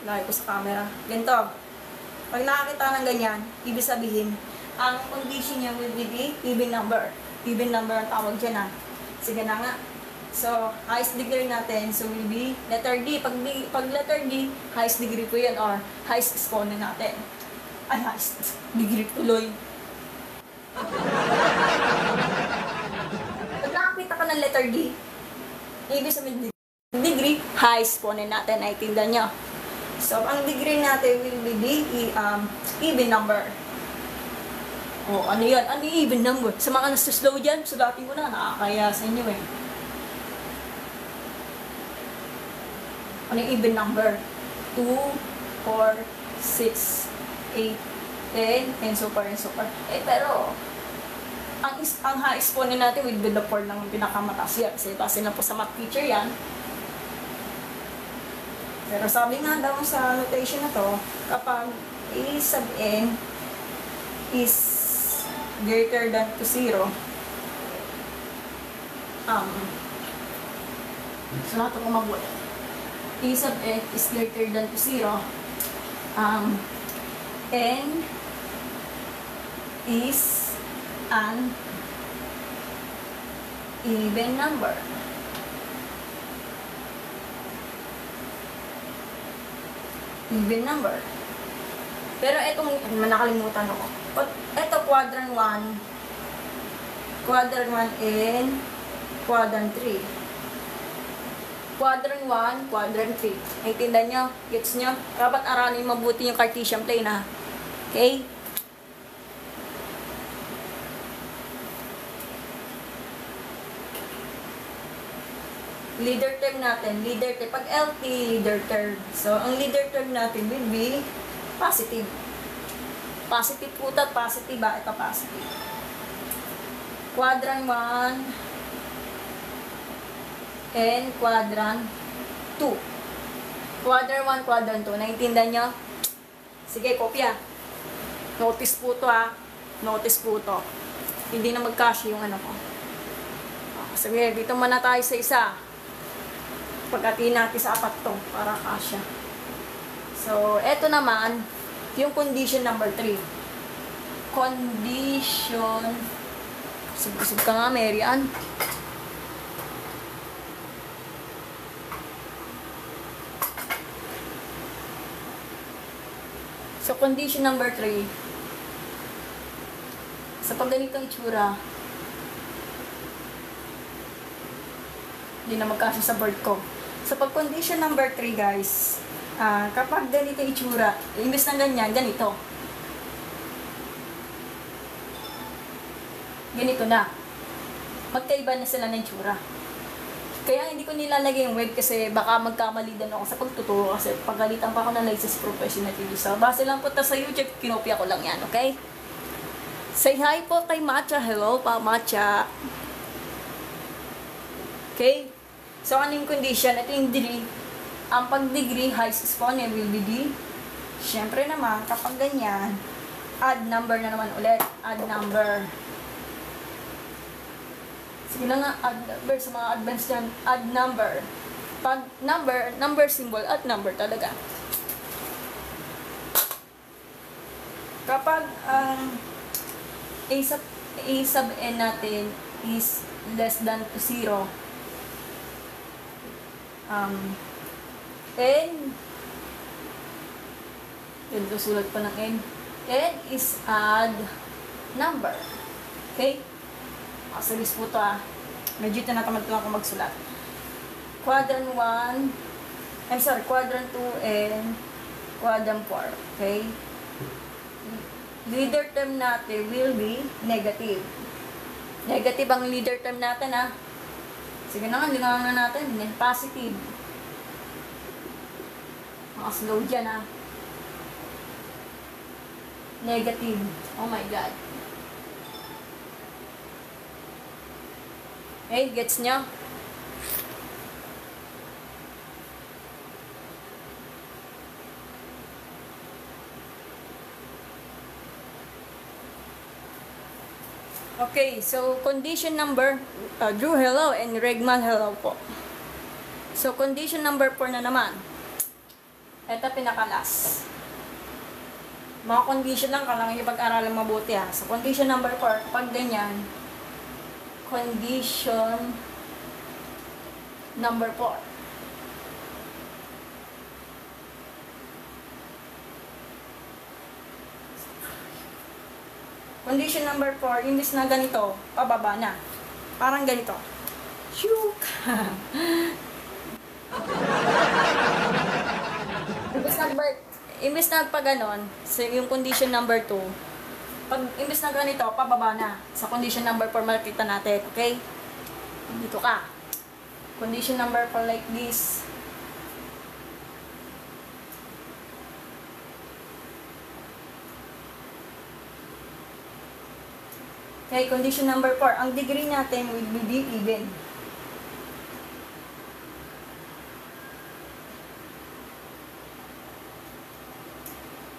Lagay ko sa camera. Ganito. Pag nakakita ng ganyan, ibig sabihin, ang condition niya will be the even number. Even number ang tawag dyan, ha. Sige na nga. So, highest degree natin, so will be letter D. Pag letter D, highest degree po yan, or highest exponent natin. Ay, highest degree tuloy. Pag nakakita ka ng letter D, ibig sabihin degree, high exponent natin, naitindan nyo. So, ang degree natin will be the even number. O, ano yan? Ano yung even number? Sa mga nasa-slow dyan, sulatin ko na, nakakaya sa inyo eh. Ano yung even number? 2, 4, 6, 8, 10, and so far and so far. Eh, pero, ang high exponent natin will be the 4 lang yung pinakamataas yan. Kasi base na po sa math teacher yan. Pero sabi nga daw sa notation na to, kapag a sub n is greater than to 0, so natin kung mabuhay. A sub n is greater than to 0, n is an even number. Even number. Pero itong, nakalimutan ako. Ito, quadrant 1, and quadrant 3. Quadrant 1, quadrant 3. Naitindan nyo? Gets nyo? Dapat aralin mabuti yung Cartesian plane, ha? Okay? Leader term natin, pag LT, leader term. So, ang leader term natin will be positive. Positive po ito, positive ba? Ito positive. Quadrant 1 and quadrant 2. Quadrant 1, quadrant 2. Naintindihan nyo? Sige, kopya. Notice po ito, ha. Notice po ito. Hindi na mag-cash yung ano ko. Sige, dito muna tayo sa isa. Pagkatiin natin sa apat to para kasya. So, eto naman, yung condition number 3. Condition, sub ka nga, Mary Ann. So, condition number 3. Sa pag ganitong itsura, hindi na magkasya sa board ko. Sa pag condition number 3 guys, kapag ganito itsura, imbes ng ganyan, ganito. Ganito na. Magkaiba na sila ng itsura. Kaya hindi ko nilalagay yung web kasi baka magkamali din ako sa pagtuturo kasi pagalitan pa ako ng licensed professional TV. So, base lang po ta sa YouTube, kinopia ko lang yan, okay? Say hi po kay Matcha. Hello pa, Matcha. Okay? So, ano yung condition? Ito yung degree. Ang pag-degree, highest exponent will be D. Siyempre naman, kapag ganyan, add number na naman ulit. Add number. Sige lang nga, add number sa mga advanced yan. Add number. Pag number symbol, add number talaga. Kapag A sub n natin is less than to 0, n, yun, susulat pa ng n is add number. Okay? Makasalis po ito medyo tinatamad lang ako magsulat. Quadrant 1, quadrant 2 and quadrant 4. Okay? Leader term natin will be negative. Negative ang leader term natin Sige na nga, lingawan na natin. Positive. Slow dyan Negative. Oh my God. Okay, gets nyo? Okay, so condition number, Drew, hello, and Regman, hello po. So, condition number 4 na naman. Ito pinakalas. Mga condition lang, kailangan nyo pag-aralan mabuti So, condition number 4, pag ganyan, condition number 4. Condition number 4, imbis na ganito, pababa na. Parang ganito. Shook! Imbis na pag ganon, so yung condition number 2, pag imbis na ganito, pababa na. Sa condition number 4, makikita natin, okay? Dito ka. Condition number 4 like this. Okay, condition number 4. Ang degree natin will be even.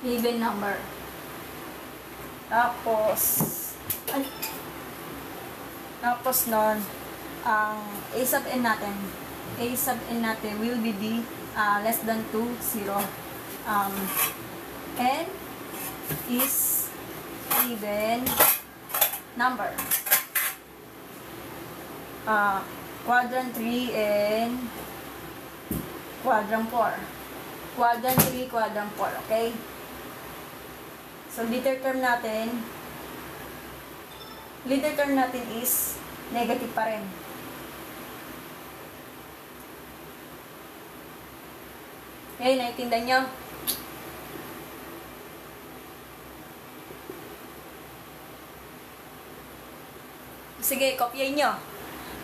Even number. Tapos nun, ang A sub n natin will be less than 2, 0. N is even number. Quadrant 3 and quadrant 4. Quadrant 3, quadrant 4, okay? So, leader term natin is negative pa rin. Okay, naiintindihan nyo? Sige, kopyahin nyo.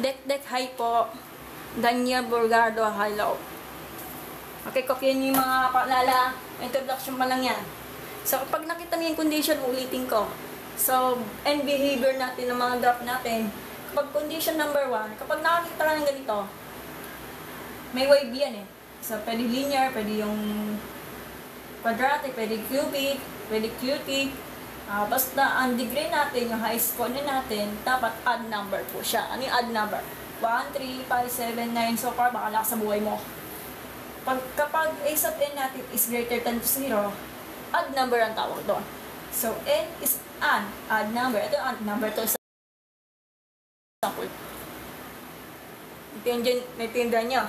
Dek, hi po. Daniel Burgado, hello. Okay, kopyahin nyo yung mga paalala. Introduction pa lang yan. So, kapag nakita niyo yung condition, ulitin ko. So, and behavior natin ng mga graph natin. Kapag condition number 1, kapag nakakita ka ng ganito, may wave yan So, pwede linear, pwede yung quadratic, pwede cubic, pwede cutic. Basta, ang degree natin, yung highest exponent natin, dapat odd number po siya. Ano yung odd number? 1, 3, 5, 7, 9, so far, baka lakas sa buhay mo. Kapag A sub n natin is greater than 0, odd number ang tawag doon. So, n is an odd number. Ito yung odd number to sa example. Natindihan nyo.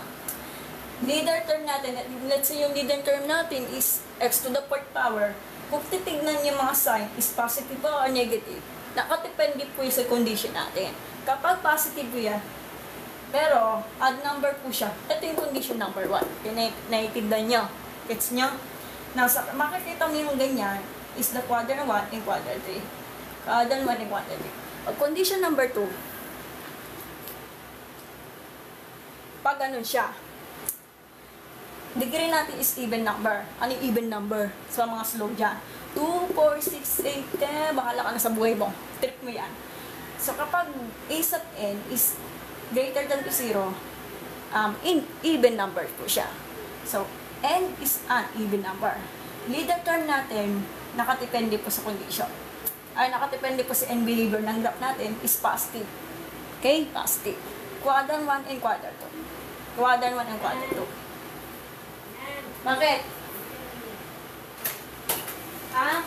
Leader term natin, let's say yung leader term natin is x to the 4th power. Kung titignan yung mga sign, is positive ba or negative? Nakadepende po yung sa condition natin. Kapag positive po yan, pero odd number po siya, ito yung condition number 1. Naiintindihan nyo? Gets nyo? Makikita mo yung ganyan is the quadrant 1 and quadrant 3. Quadrant 1 and quadrant 3. Pag condition number 2, pag ganun siya, degree natin is even number. Ano yung even number? Sa mga slow dyan. 2, 4, 6, 8, 10. Bahala ka na sa buhay mo. Trip mo yan. So, kapag a sub n is greater than to 0, in even number po siya. So, n is an even number. Leader term natin, nakatipende po sa condition. Ay, nakatipende po sa n behavior ng graph natin is positive. Okay? Positive. Quadrant 1 and quadrant 2. Quadrant 1 and quadrant 2. Bakit? Ha?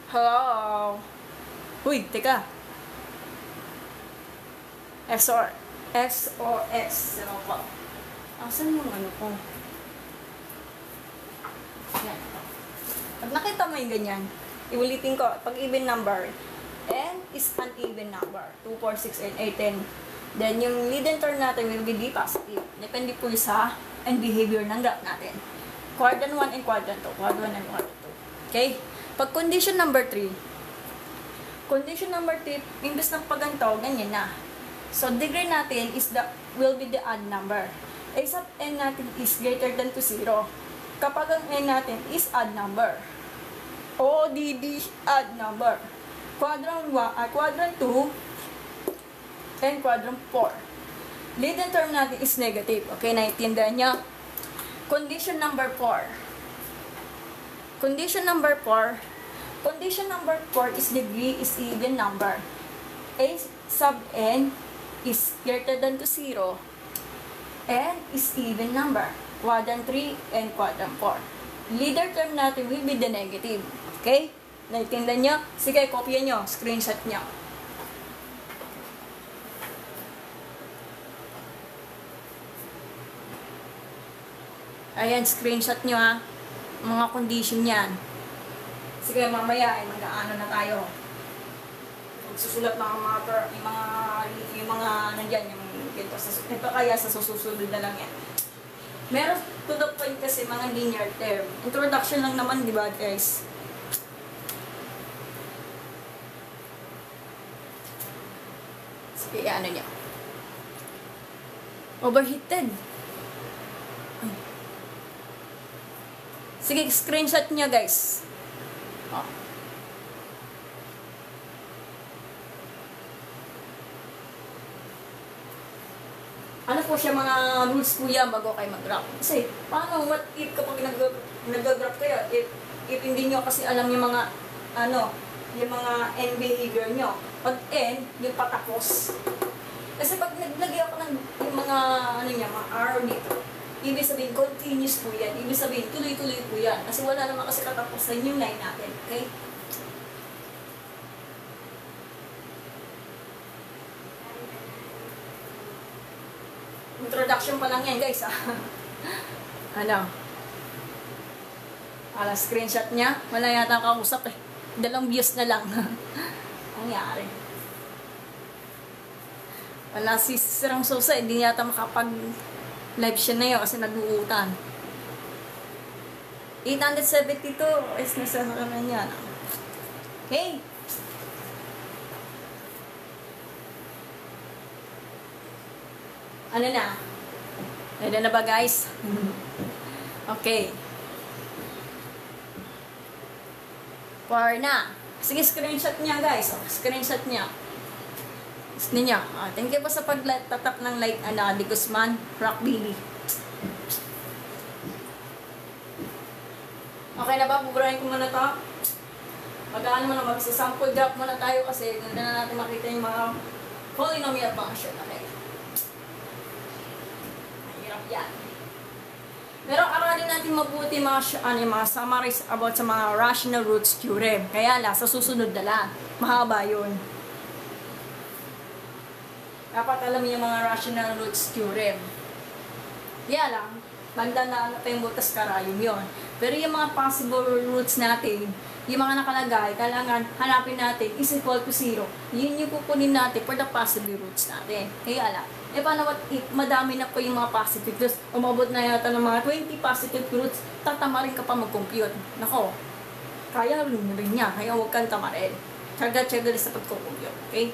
Hello? Uy, teka. SOS. Ano pa? Asan yung ano ko? Yan. Pag nakita mo yung ganyan, iulitin ko. Pag even number, n is an even number. 2, 4, 6, and 8, 10. Then, yung leading term natin will be positive. Depende po sa and behavior ng graph natin. Quadrant 1 and quadrant 2. Quadrant 1 and quadrant 2. Okay? Pag condition number 3, imbes ng paganto, ganyan na. So, degree natin will be the odd number. A sub n natin is greater than to 0. Kapag ang n natin is odd number. ODD, odd number. Quadrant 2 and quadrant 4. Leading term natin is negative. Okay, naiintindihan niyo? Condition number 4. Condition number 4 is degree is even number. A sub n is greater than to 0. N is even number. Quadrant 3 and quadrant 4. Leader term natin will be the negative. Okay? Naiintindihan nyo? Sige, kopya nyo. Screenshot nyo. Ayan, screenshot nyo ha. Mga condition yan. Sige, mamaya ay mag-aano na tayo. Magsusulat na ang yung mga nandyan, yung ito kaya sa susunod na lang yan. Meron to the point kasi mga linear term. Introduction lang naman, di ba guys? Sige, ano niya. Overheated. Ay. Sige, screenshot niya guys. Oh. Ano po siya mga rules po yan bago kayo mag-graph? Kasi, paano, what if kapag nag-graph kayo, if hindi nyo kasi alam yung mga, yung mga end behavior nyo. Pag end, yung patapos. Kasi pag naglagay ako ng yung mga, mga arrow dito, ibig sabihin, continuous po yan. Ibig sabihin, tuloy-tuloy po yan. Kasi wala naman kasi katapusan yung line natin. Okay? Introduction pa lang yan, guys. Screenshot niya. Wala yata kausap eh. 2 views na lang. Nangyari. Wala si Sirang Sosa. Hindi yata makapag-live siya na yun kasi nag-uutan. 872 is nasa naman yan. Okay. Ano na? Ready na ba guys? Okay. For na. Sige, screenshot niya guys. Screenshot niya. Gusto niya. Thank you po sa pagtatap ng like, Adi Guzman, Rock Billy. Okay na ba? Buburahin ko muna to. Mag-ano muna, magsasample graph muna tayo kasi ganda na natin makita yung mga polynomial function. Okay. Yan. Pero aralin natin mabuti mga summaries about sa mga rational roots theorem. Kaya sa susunod na lang. Mahaba yun. Dapat alam yung mga rational roots theorem. Kaya lang, banda na pa yung butas karayom yun. Pero yung mga possible roots natin, yung mga nakalagay, kailangan hanapin natin is equal to 0. Yun yung kukunin natin for the possible roots natin. Kaya lang, paano if madami na po yung mga positive roots, umabot na yata ng mga 20 positive roots, tatama rin ka pa mag-compute. Nako, kaya rin niya, kaya huwag kang tama rin. Tsaga-tsaga rin sa pag-compute, okay?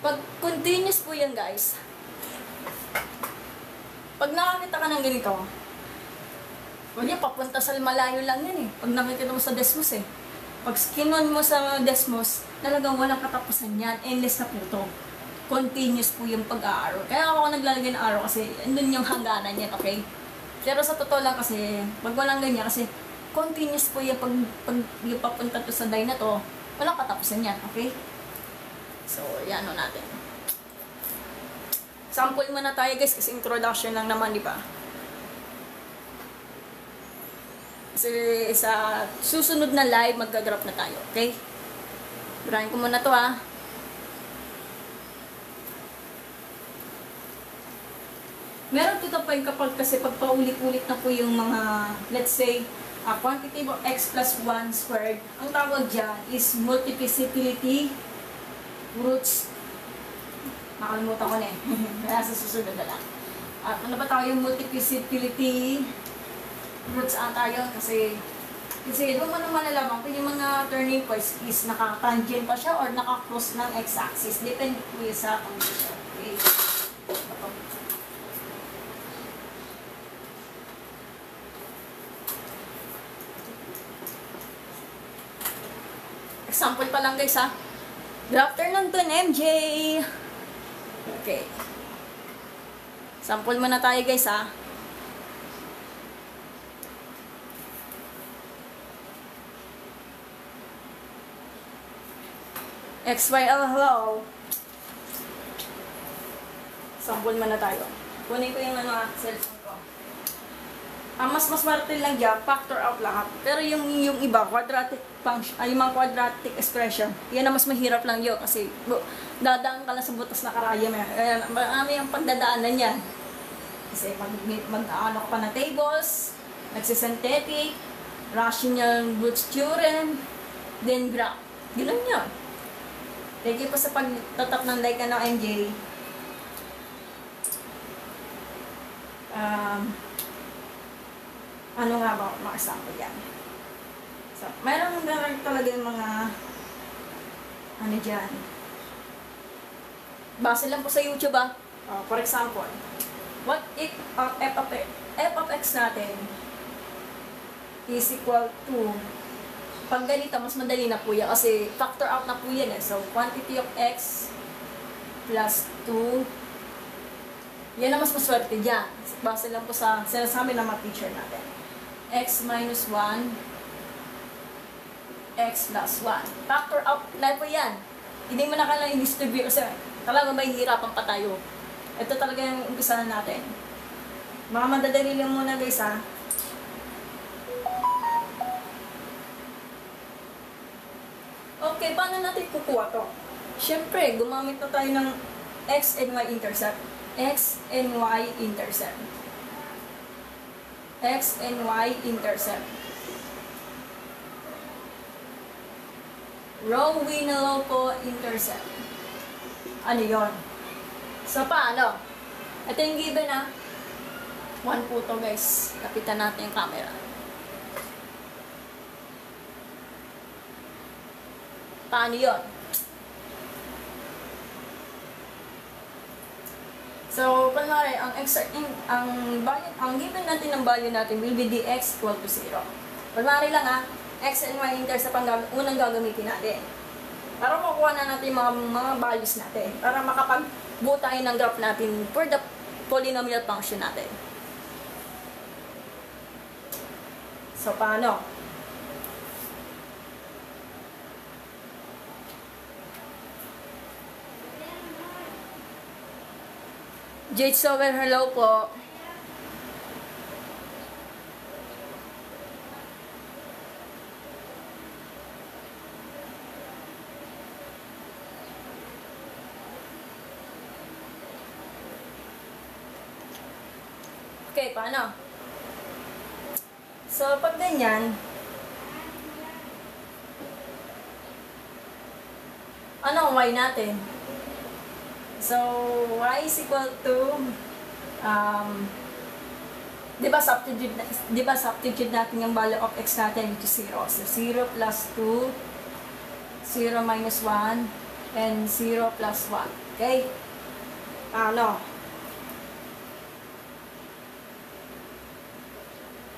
Pag continuous po yan guys, pag nakakita ka ng ganito, papunta sa malayo lang yan eh. Pag nakikita mo sa Desmos eh. Pag skinon mo sa Desmos, talagang walang katapusan yan. Endless na po ito. Continuous po yung pag-aaraw. Kaya ako naglalagay ng araw kasi andun yung hangganan yan, okay? Pero sa totoo lang kasi, pag walang ganyan, kasi continuous po yung yung papunta to sa line na to, walang katapusan yan, okay? So, yan o natin. Sample muna tayo guys kasi introduction lang naman, di ba? Kasi sa susunod na live, mag-graph na tayo, okay? Burahin ko muna to ha. Meron to the point kapag kasi pagpaulit-ulit na po yung mga, let's say, quantity of x plus 1 squared, ang tawag dyan is multiplicity roots. Nakalimutan ko na eh. Kaya sa susunod na lang. Ano ba tayo yung multiplicity roots tayo kasi doon mo naman malalaman kung yung mga turning points is naka-tangent pa siya or naka-cross ng x-axis. Depende po yun sa condition. Okay. Example pa lang guys ha. Good afternoon to MJ. Okay. Sample muna tayo guys ha. XYL, hello. Sample muna tayo. Kunin ko yung cellphone ko. Mas maswerte lang dyan, factor out lahat. Pero yung iba, quadratic function, yung mga quadratic expression, yan na mas mahirap lang yun kasi dadaan ka lang sa butas na karayom. Marami yung pagdadaanan yan. Kasi mag-ano ka pa ng tables, nagsisynthetic, rational roots theorem, then graph. Ganun yun. Thank you po sa pagtatap ng like MJ. Ano nga ba mga example yan? So, mayroon talaga yung mga dyan. Base lang po sa YouTube for example, what if f of x natin is equal to, pag ganito, mas madali na po yan kasi factor out na po yan eh. So, quantity of x plus 2, yan ang mas maswerte dyan. Base lang po sa sinasabi ng mga teacher natin. X minus 1, x plus 1. Factor out na po yan. Hindi mo na kailangan i-distribute kasi talagang may hirapan pa tayo. Ito talaga yung umpisa na natin. Mga madadali lang muna guys ha. Okay, paano natin kukuha to? Siyempre, gumamit na tayo ng x and y intercept. X and y intercept. X and y intercept. Rowe-Winaloppo intercept. Ano yon? So, paano? Ito yung given na 1 po to guys. Kapitan natin yung camera. Paano yun? So, kunwari, ang given natin ng value natin will be dx equal to 0. Kunwari lang ha, x and y intercept ang unang gagamitin natin. Para makuha na natin mga values natin. Para makapag-buo tayo ng graph natin for the polynomial function natin. So, paano? Jade Sower, hello po. Okay, paano? So, pag ganyan, ano ang y natin? So, y is equal to, di ba substitute natin yung value of x natin to 0. So, 0 plus 2, 0 minus 1, and 0 plus 1. Okay? Ano?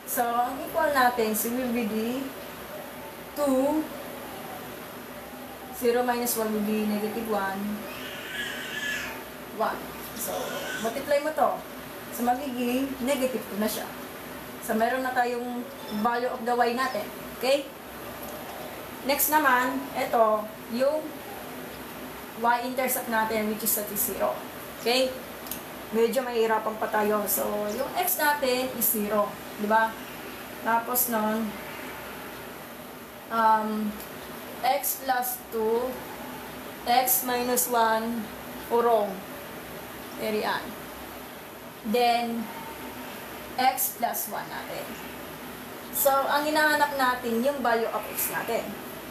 So, ang equal natin, so will be 2, 0 minus 1 will be negative 1, 1. So, multiply mo to. So, magiging negative 2 na siya. So, meron na tayong value of the y natin. Okay? Next naman, ito, yung y-intercept natin, which is at 0. Okay? Medyo mahirapan pa tayo. So, yung x natin is 0. Diba? Tapos nun, x plus 2, x minus 1, urong. Yan. Then, x plus 1 natin. So, ang hinahanap natin, yung value of x natin.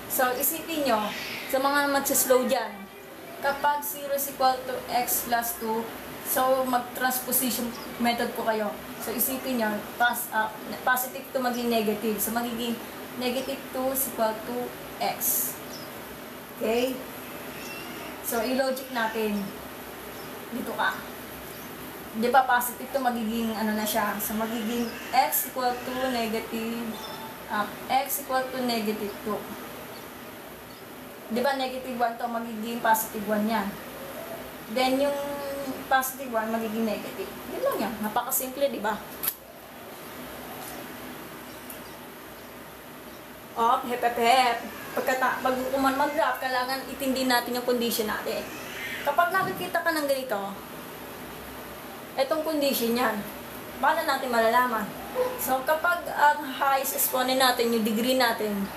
So, isipin nyo, sa mga magsaslow dyan, kapag 0 is equal to x plus 2, so, mag-transposition method po kayo. So, isipin nyo, positive to maging negative. So, magiging negative 2 is equal to x. Okay? So, i-logic natin. Dito ka. Di ba positive to magiging ano na siya? So, magiging x equal to negative, x equal to negative 2. Di ba negative 1 to magiging positive 1 yan. Then, yung positive 1 magiging negative. Yun lang yan. Napakasimple, di ba? Hep. Pag mag-graph, kailangan itindi natin yung condition natin. Kapag nakikita ka ng ganito, itong condition yan, paano natin malalaman? So, kapag ang highest exponent natin, yung degree natin,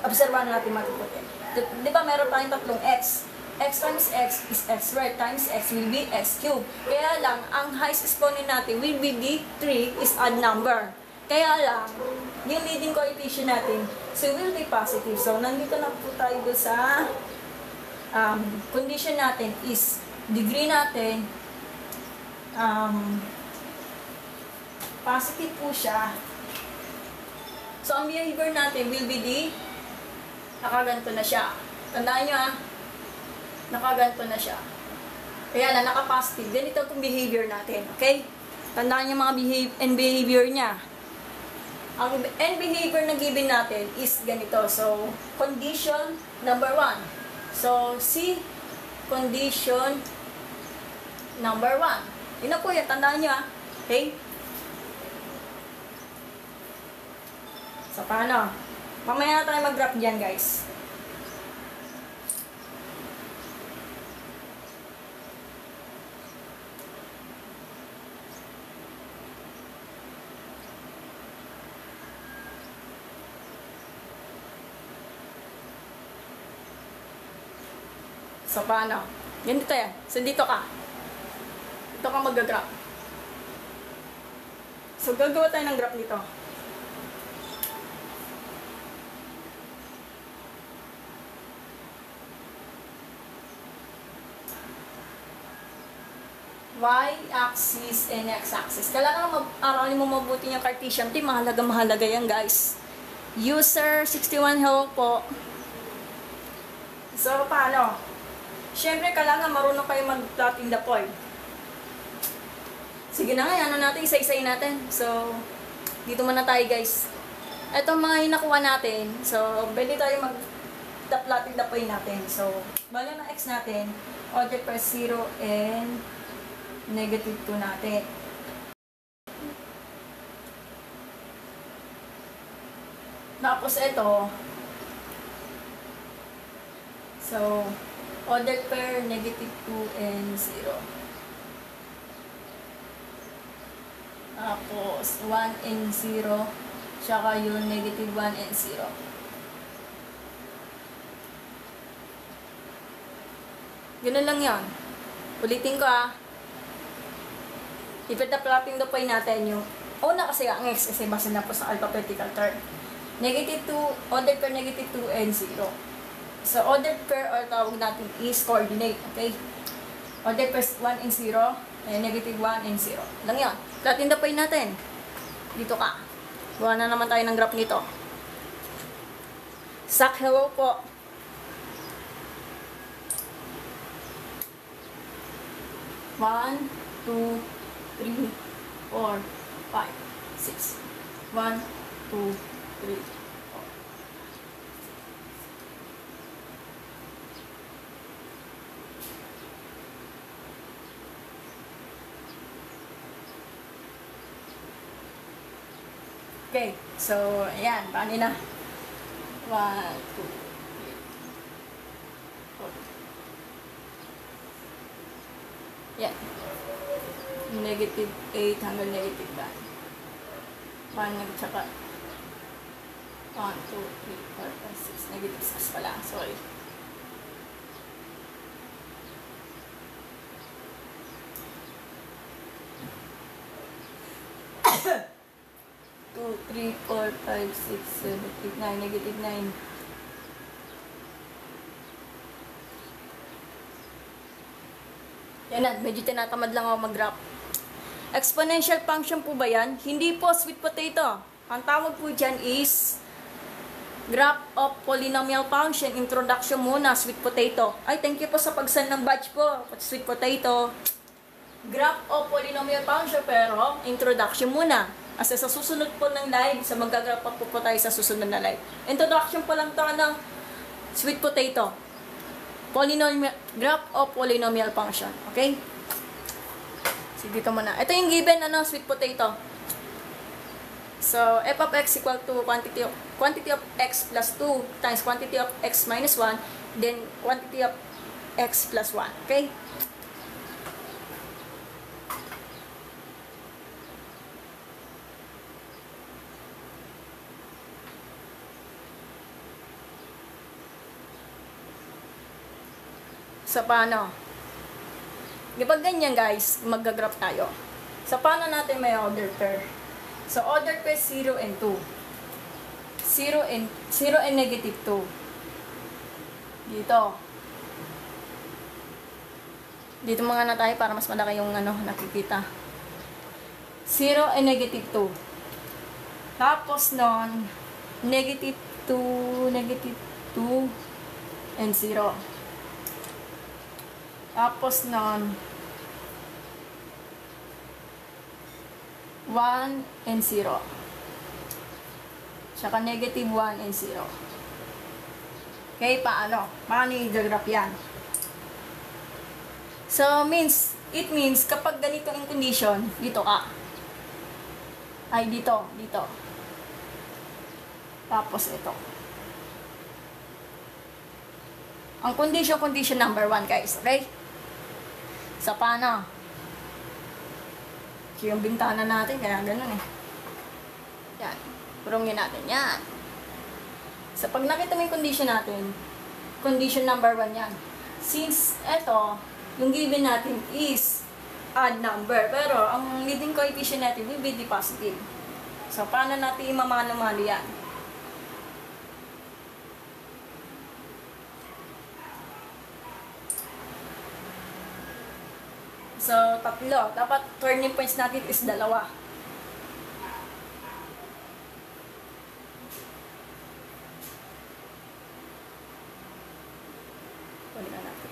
obserbahan natin matututin. Di ba meron tayong tatlong x? X times x is x squared times x will be x cubed. Kaya lang, ang highest exponent natin will be the 3 is odd number. Kaya lang, yung leading coefficient natin, so will be positive. So, nandito na po tayo sa condition natin is degree natin positive po siya. So, ang behavior natin will be the nakaganto na siya. Tandaan nyo nakaganto na siya. Kaya na, naka-positive. Ganito itong behavior natin. Okay? Tandaan nyo mga behavior niya. Ang end behavior na given natin is ganito. So, condition number 1. So, C, condition number 1. Yun na po yan. Tandaan nyo ah. Okay? So, paano? Mamaya na tayo mag-graph dyan, guys. So, paano? Ganito yan. So, dito ka. Dito ka mag-graph. So, gagawa tayo ng graph nito. Y-axis and x-axis. Kailangan aralin mo mabuti yung Cartesian. Ito mahalaga yan, guys. User 61, hello po. So, paano? Siyempre, kailangan marunong kayo mag-plotting the point. Sige na nga, ano natin, isa-isayin natin. So, dito muna tayo, guys. Itong mga hinakuha natin. So, pwede tayo mag-plotting the point natin. So, bala ng x natin, object per 0 and negative 2 natin. Tapos ito, so, order pair negative 2 and 0. Tapos, 1 and 0, tsaka yung negative 1 and 0. Ganun lang yan. Ulitin ko ah. Ipita-plotting the point natin yung una kasi ang x kasi base na po sa alphabetical term. Negative 2, ordered pair negative 2 and 0. So, ordered pair or tawag natin is coordinate. Okay? Ordered pair 1 and 0 and negative 1 and 0. Lang yan. Plotting the point natin. Dito ka. Gawa na naman tayo ng graph nito. Sak, hello po. One, 2, 3, 4, 5, 6. 1, 2, 3, 4. Okay, so, ayan, paano na? 1, 2, 3, 4. Yan. Negative 8 hanggang negative 9. 1, tsaka 1, 2, 3, 4, 5, 6. Negative 6 pala. Sorry. Two, 3, 4, 5, 6, 7, 8, 9. Negative 9. Yan na, medyo tinatamad lang ako mag-graph. Exponential function po ba yan? Hindi po, sweet potato. Ang tawag po dyan is graph of polynomial function. Introduction muna, sweet potato. Ay, thank you po sa pag-send ng batch po. Sweet potato. Graph of polynomial function, pero introduction muna. Kasi sa susunod po ng live, sa mag-graph po tayo sa susunod na live. Introduction po lang ito ng sweet potato. Polynomial, graph of polynomial function. Okay? Sige, dito muna. Ito yung given, sweet potato. So, f of x equal to quantity of x plus 2 times quantity of x minus 1, then quantity of x plus 1. Okay? So, paano? Kapag ganyan, guys, mag-graph tayo. So, paano natin may order pair? So, order pair 0 and 2. 0 and negative 2. Dito. Dito mga na tayo para mas malaki yung nakikita. 0 and negative 2. Tapos nun, negative 2 and 0. Tapos nun, 1 and 0. Tsaka negative 1 and 0. Okay, paano? Paano i-graph yan? So, it means, kapag ganito ang condition, dito ka. Ay, dito. Tapos ito. Ang condition number 1, guys. Okay? Sa paano? So, yung bintana natin, kaya ganun eh. Yan. Purungin natin yan. So, pag nakita mo yung condition natin, condition number 1 yan. Since ito, yung given natin is odd number, pero ang leading coefficient natin will be the positive. So, paano natin imamano-mano yan? So, tatlo. Dapat turning points natin is 2. Kunin na natin.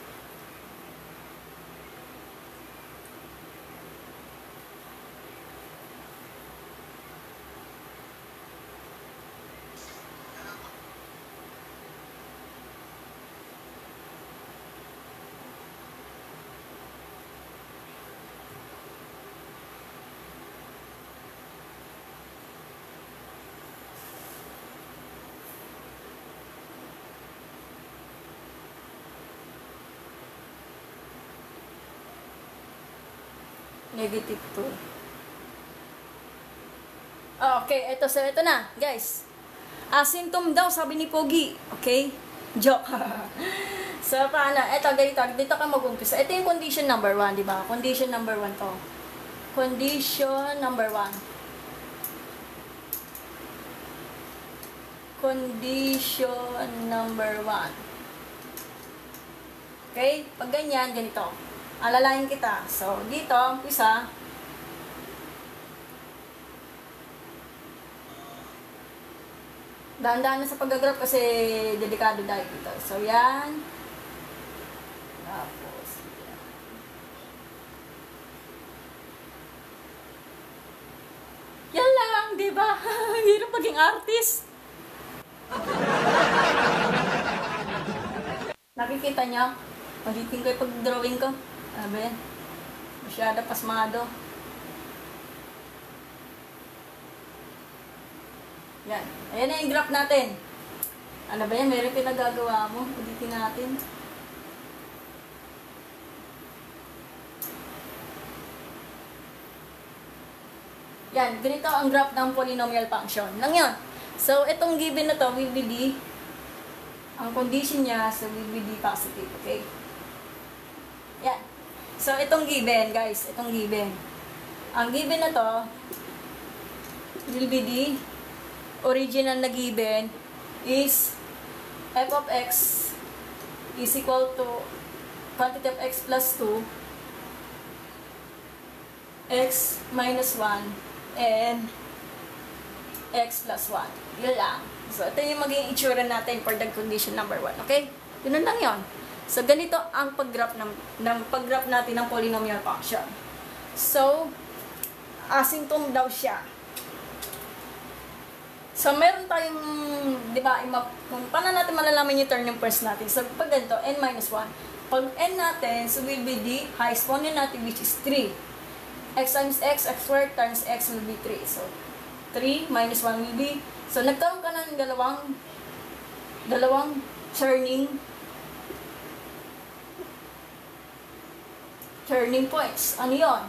Negative 2. Okay, ito na, guys. Asymptom daw, sabi ni Pogi. Okay? Joke. So, paano? Ito, ganito. Dito ka mag-umpisa. Ito yung condition number 1, di ba? Condition number 1 to. Condition number 1. Condition number 1. Okay? Pag ganyan, ganito. Alalayan kita. So, dito, umpisa. Dahan-dahan na sa pag-graph kasi delikado dahil dito. So, yan. Tapos, yan lang, di ba? Hirap maging artist. Nakikita niyo? Ulitin ko yung pag-drawing ko. Ano ba yan? Masyado pasmado. Yan. Ayan na yung graph natin. Ano ba yan? Meron pinagagawa mo. Ulitin natin. Yan. Ganito ang graph ng polynomial function. Lang yun. So, itong given na to will be the, ang condition niya, so will be the positive. Okay? Yan. So, itong given, guys. Itong given. Ang given na to will be the original na given is f of x is equal to quantity of x plus 2 x minus 1 and x plus 1. Yun lang. So, ito yung magiging itsura natin for the condition number 1. Okay? Ganun lang yun. So, ganito ang pag-graph pag-graph natin ng polynomial function. So, asymptom daw siya. So, meron tayong, di ba, paano natin malalaman yung turning points natin? So, pag ganito, n minus 1. Pag n natin, so will be the highest point natin, which is 3. X times x squared times x will be 3. So, 3 minus 1 will be, so, nagkaroon ka ng dalawang turning points. Ano yun?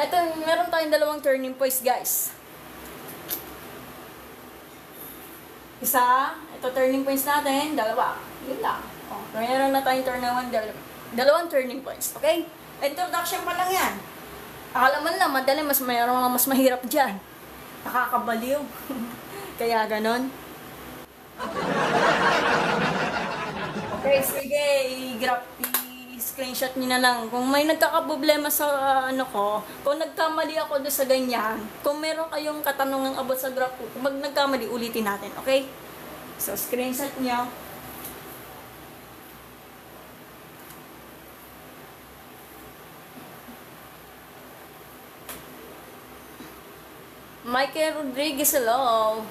Ito, meron tayong dalawang turning points, guys. Isa, ito turning points natin, dalawa. Yun lang. O, meron na tayong dalawang turning points. Okay? Introduction pa lang yan. Akala mo lang, madali, mayroon mas mahirap dyan. Nakakabaliw. Kaya ganon. Okay, sige, i-graph screenshot niyo na lang. Kung may nagkakaproblema sa kung nagkamali ako doon sa ganyan, kung meron kayong katanungan about sa graph ko, kung nagkamali, ulitin natin, okay? So, screenshot niyo. Michael Rodriguez, hello.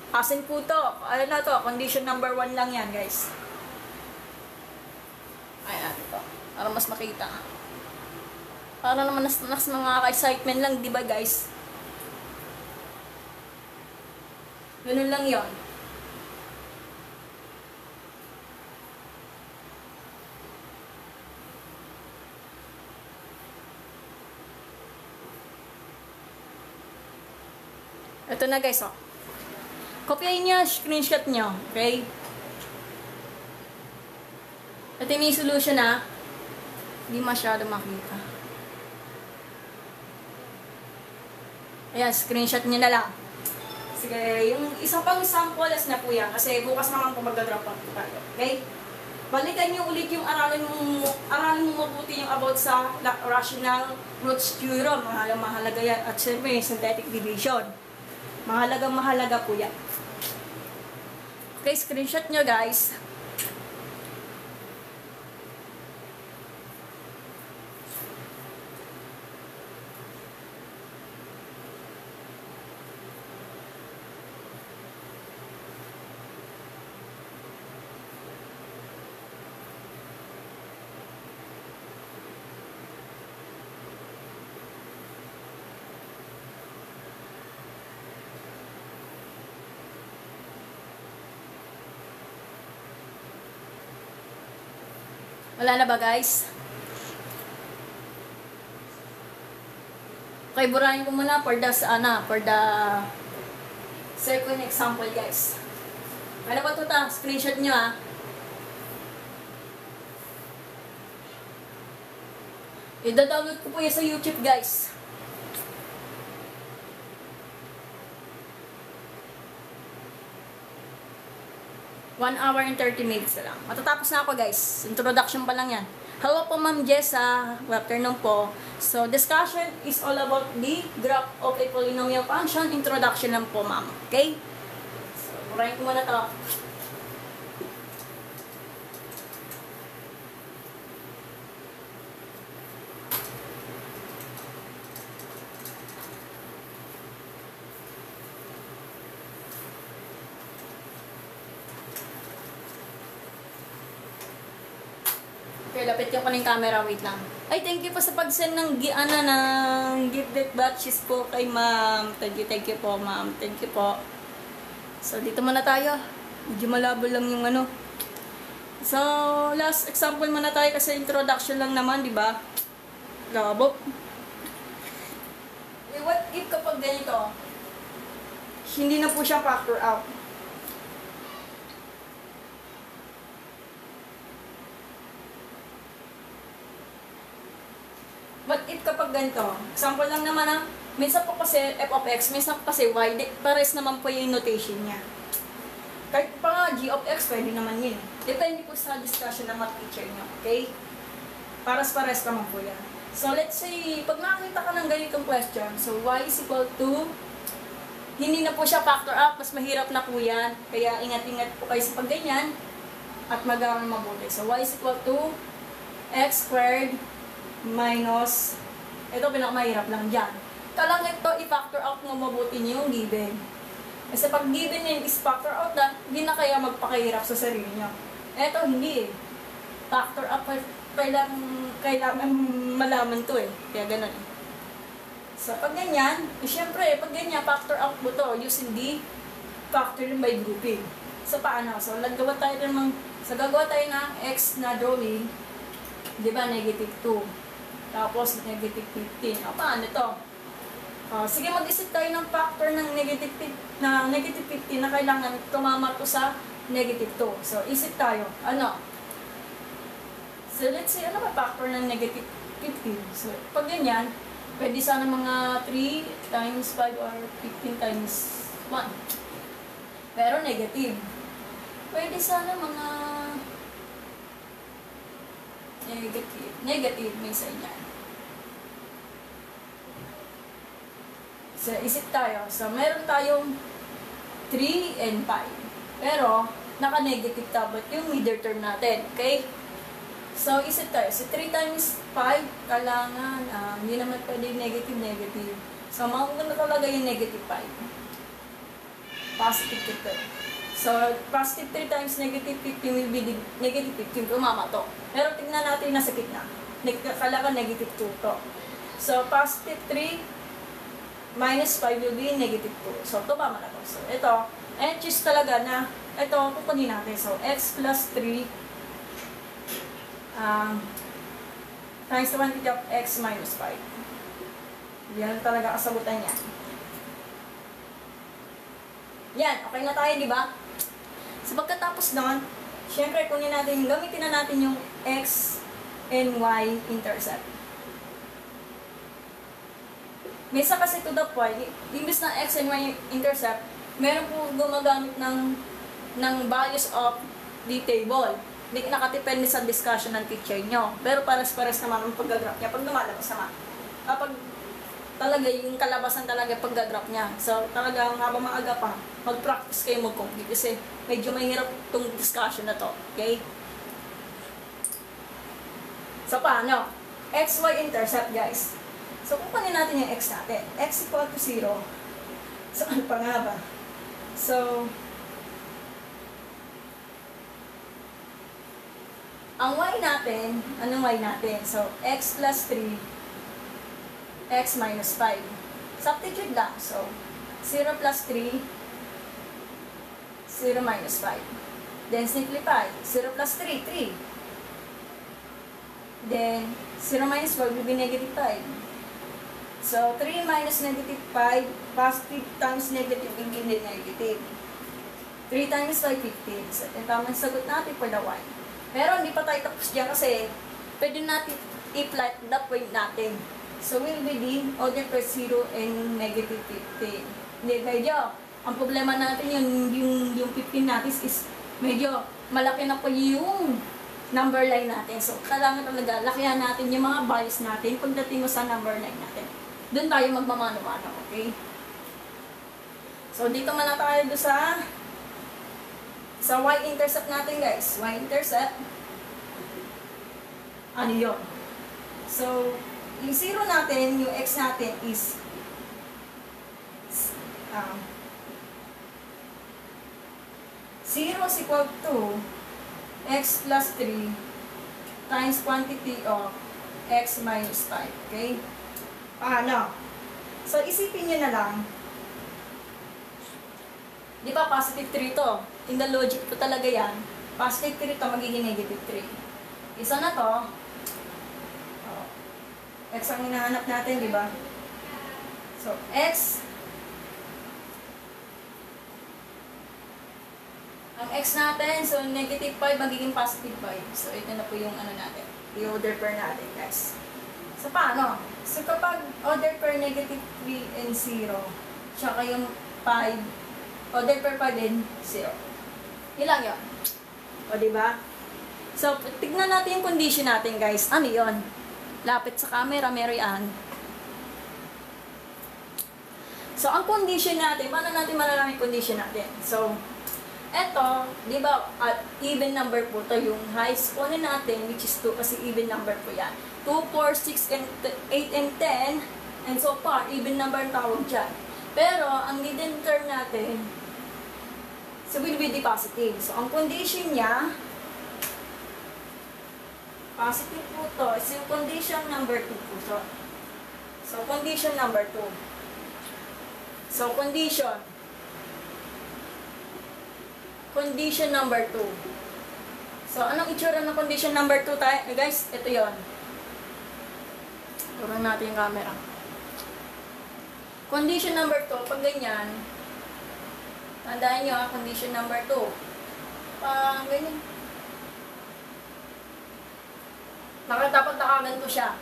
Asin po to. Ano na to? Condition number 1 lang yan, guys. Ayan, ito. Para mas makita. Para naman nas mga ka-excitement lang, di ba, guys? Ganun lang yon. Ito na, guys, oh. Kopyahin niya, screenshot niyo, okay? Ito yung solution, ha. Hindi masyado makita. Ayan, screenshot niyo na lang. Sige, yung isang pang sample na po yan. Kasi bukas naman po magdadrop out po tayo. Okay? Balikan niyo ulit yung aralin mo mabuti yung about sa rational roots theorem. Mahalaga yan. At syempre, synthetic division. Mahalaga po yan. Okay, screenshot nyo, guys. Wala na ba, guys? Okay, burahin ko muna for the second example, guys. Ano ba ito ta? Screenshot nyo, ha? Ida-download ko po yan sa YouTube, guys. One hour and 30 minutes na lang. Matatapos na ako, guys. Introduction pa lang yan. Hello po, Ma'am Jessa. Good afternoon po. So, discussion is all about the graph of a polynomial function. Introduction lang po, ma'am. Okay? So, burahin ko muna ito. Okay, lapit yung kaning camera. Wait lang. Ay, thank you po sa pag-send ng gifted batches po kay ma'am. Thank you po, ma'am. Thank you po. So, dito muna tayo. Medyo malabo lang yung ano. So, last example muna tayo kasi introduction lang naman, di ba? Labo. What if kapag ganito, hindi na po siya factor out? But if kapag ganito, example lang naman ha, minsan po kasi f of x, minsan po kasi y, pares naman po yung notation niya. Kahit pa nga g of x, pwede naman yun. Depende po sa discussion ng math teacher niyo, okay? Pares-pares naman po yan. So let's say, pag nakakita ka ng ganitong question, so y is equal to, hindi na po siya factor out, mas mahirap na po yan. Kaya ingat-ingat po kayo sa pag ganyan, at mag-aaral mabuti. So y is equal to x squared minus, ito pinakamahirap lang dyan. Kalang ito, i-factor out mo mabuti niyo yung given. Kasi pag given yun is factor out na, hindi na kaya magpakahirap sa sarili niyo. Ito, hindi eh. Factor out, kailangan malaman to eh. Kaya ganun eh. So, pag ganyan, syempre, pag ganyan, factor out mo to using the factoring by grouping. So, paano? So, gagawa tayo ng x na drawing, di ba, negative 2. Tapos, negative 15. O, paano to? Sige, mag-isip tayo ng factor ng negative 15 na kailangan tumama to sa negative 2. So, isip tayo. Ano? So, let's say, ano ba factor ng negative 15? So, pag ganyan, pwede sana mga 3 times 5 or 15 times 1. Pero negative. Pwede sana mga negative may sa inyan. So, isip tayo. So, meron tayong 3 and 5. Pero, naka-negative tablet yung middle term natin. Okay? So, isip tayo. So, 3 times 5, kailangan, hindi naman pwede negative. So, mauna talaga yung negative 5. Positive 15. So, positive 3 times negative 15 will be negative 15. Tumama to. Pero tignan natin nasa gitna. Kailangan negative 2 to. So, positive 3 minus 5 will be negative 2. So, tumama na to. So, ito, and choose talaga na, ito, kukunin natin. So, x plus 3 times the quantity of x minus 5. Yan talaga kasagutan niya. Yan, okay na tayo, di ba? So, pagkatapos nun, syempre, kunin natin, gamitin na natin yung x and y intercept. Misa kasi to the point, imbis na x and y intercept, meron po gumagamit ng values of the table. Hindi nakatipende sa discussion ng teacher nyo. Pero pares-pares naman ang pag-graph niya pag lumalabas naman. Kapag talaga yung kalabasan talaga pag-drop niya. So, talagang habang maaga pa, mag-practice kayo mag-complete kasi medyo mahirap itong discussion na to. Okay? So, paano? X, Y intercept, guys. So, kukunin natin yung X natin. X equal to 0. So, ano pa nga ba? So, ang Y natin, anong Y natin? So, X plus 3 x minus 5. Substitute lang. So, 0 plus 3, 0 minus 5. Then, simplify. 0 plus 3, 3. Then, 0 minus 5 will be negative 5. So, 3 minus negative 5, positive times negative will be negative. 3 times 5, 15. So, ito ang sagot natin for the y. Pero, hindi pa tayo tapos dyan kasi pwede natin i-plot the point natin. So, will be the order per 0 and negative 15. Hindi, medyo, ang problema natin yung 15 natin is medyo malaki na po yung number line natin. So, kailangan talaga, lakihan natin yung mga values natin pagdating mo sa number line natin. Doon tayo magmamano-mano, okay? So, dito muna tayo doon sa y-intercept natin, guys. Y-intercept, ano yun? So, yung 0 natin, yung x natin is 0 is equal to x plus 3 times quantity of x minus 5. Okay? Paano? So, isipin nyo na lang. Di ba, positive 3 to? In the logic po talaga yan. Positive 3 to, magiging negative 3. Isa na to. X ang hinahanap natin, di ba? So, x. Ang x natin, so negative 5 magiging positive 5. So, ito na po yung ano natin. Yung order pair natin, guys. So, paano? So, kapag order pair negative 3 and 0, tsaka yung 5, order pair pa din, 0. Ilang yun? O, di ba? So, tignan natin yung condition natin, guys. Ano yun? Lapit sa camera, meron yan. So, ang condition natin, paano natin malalaman yung condition natin? So, eto, di ba, at even number po to yung highest kunin natin, which is 2, kasi even number po yan. 2, 4, 6, and 8, and 10, and so far, even number ang tawag dyan. Pero, ang hidden term natin, so will be the positive. So, ang condition niya, positive po to, is yung condition number 2 po to. So, condition number 2. So, condition number 2. So, anong itsura ng condition number 2 tayo? Guys, ito yon. Turang natin yung camera. Condition number 2, pag ganyan, tandaan nyo condition number 2. Pag ganyan. Dapat nakaganto siya.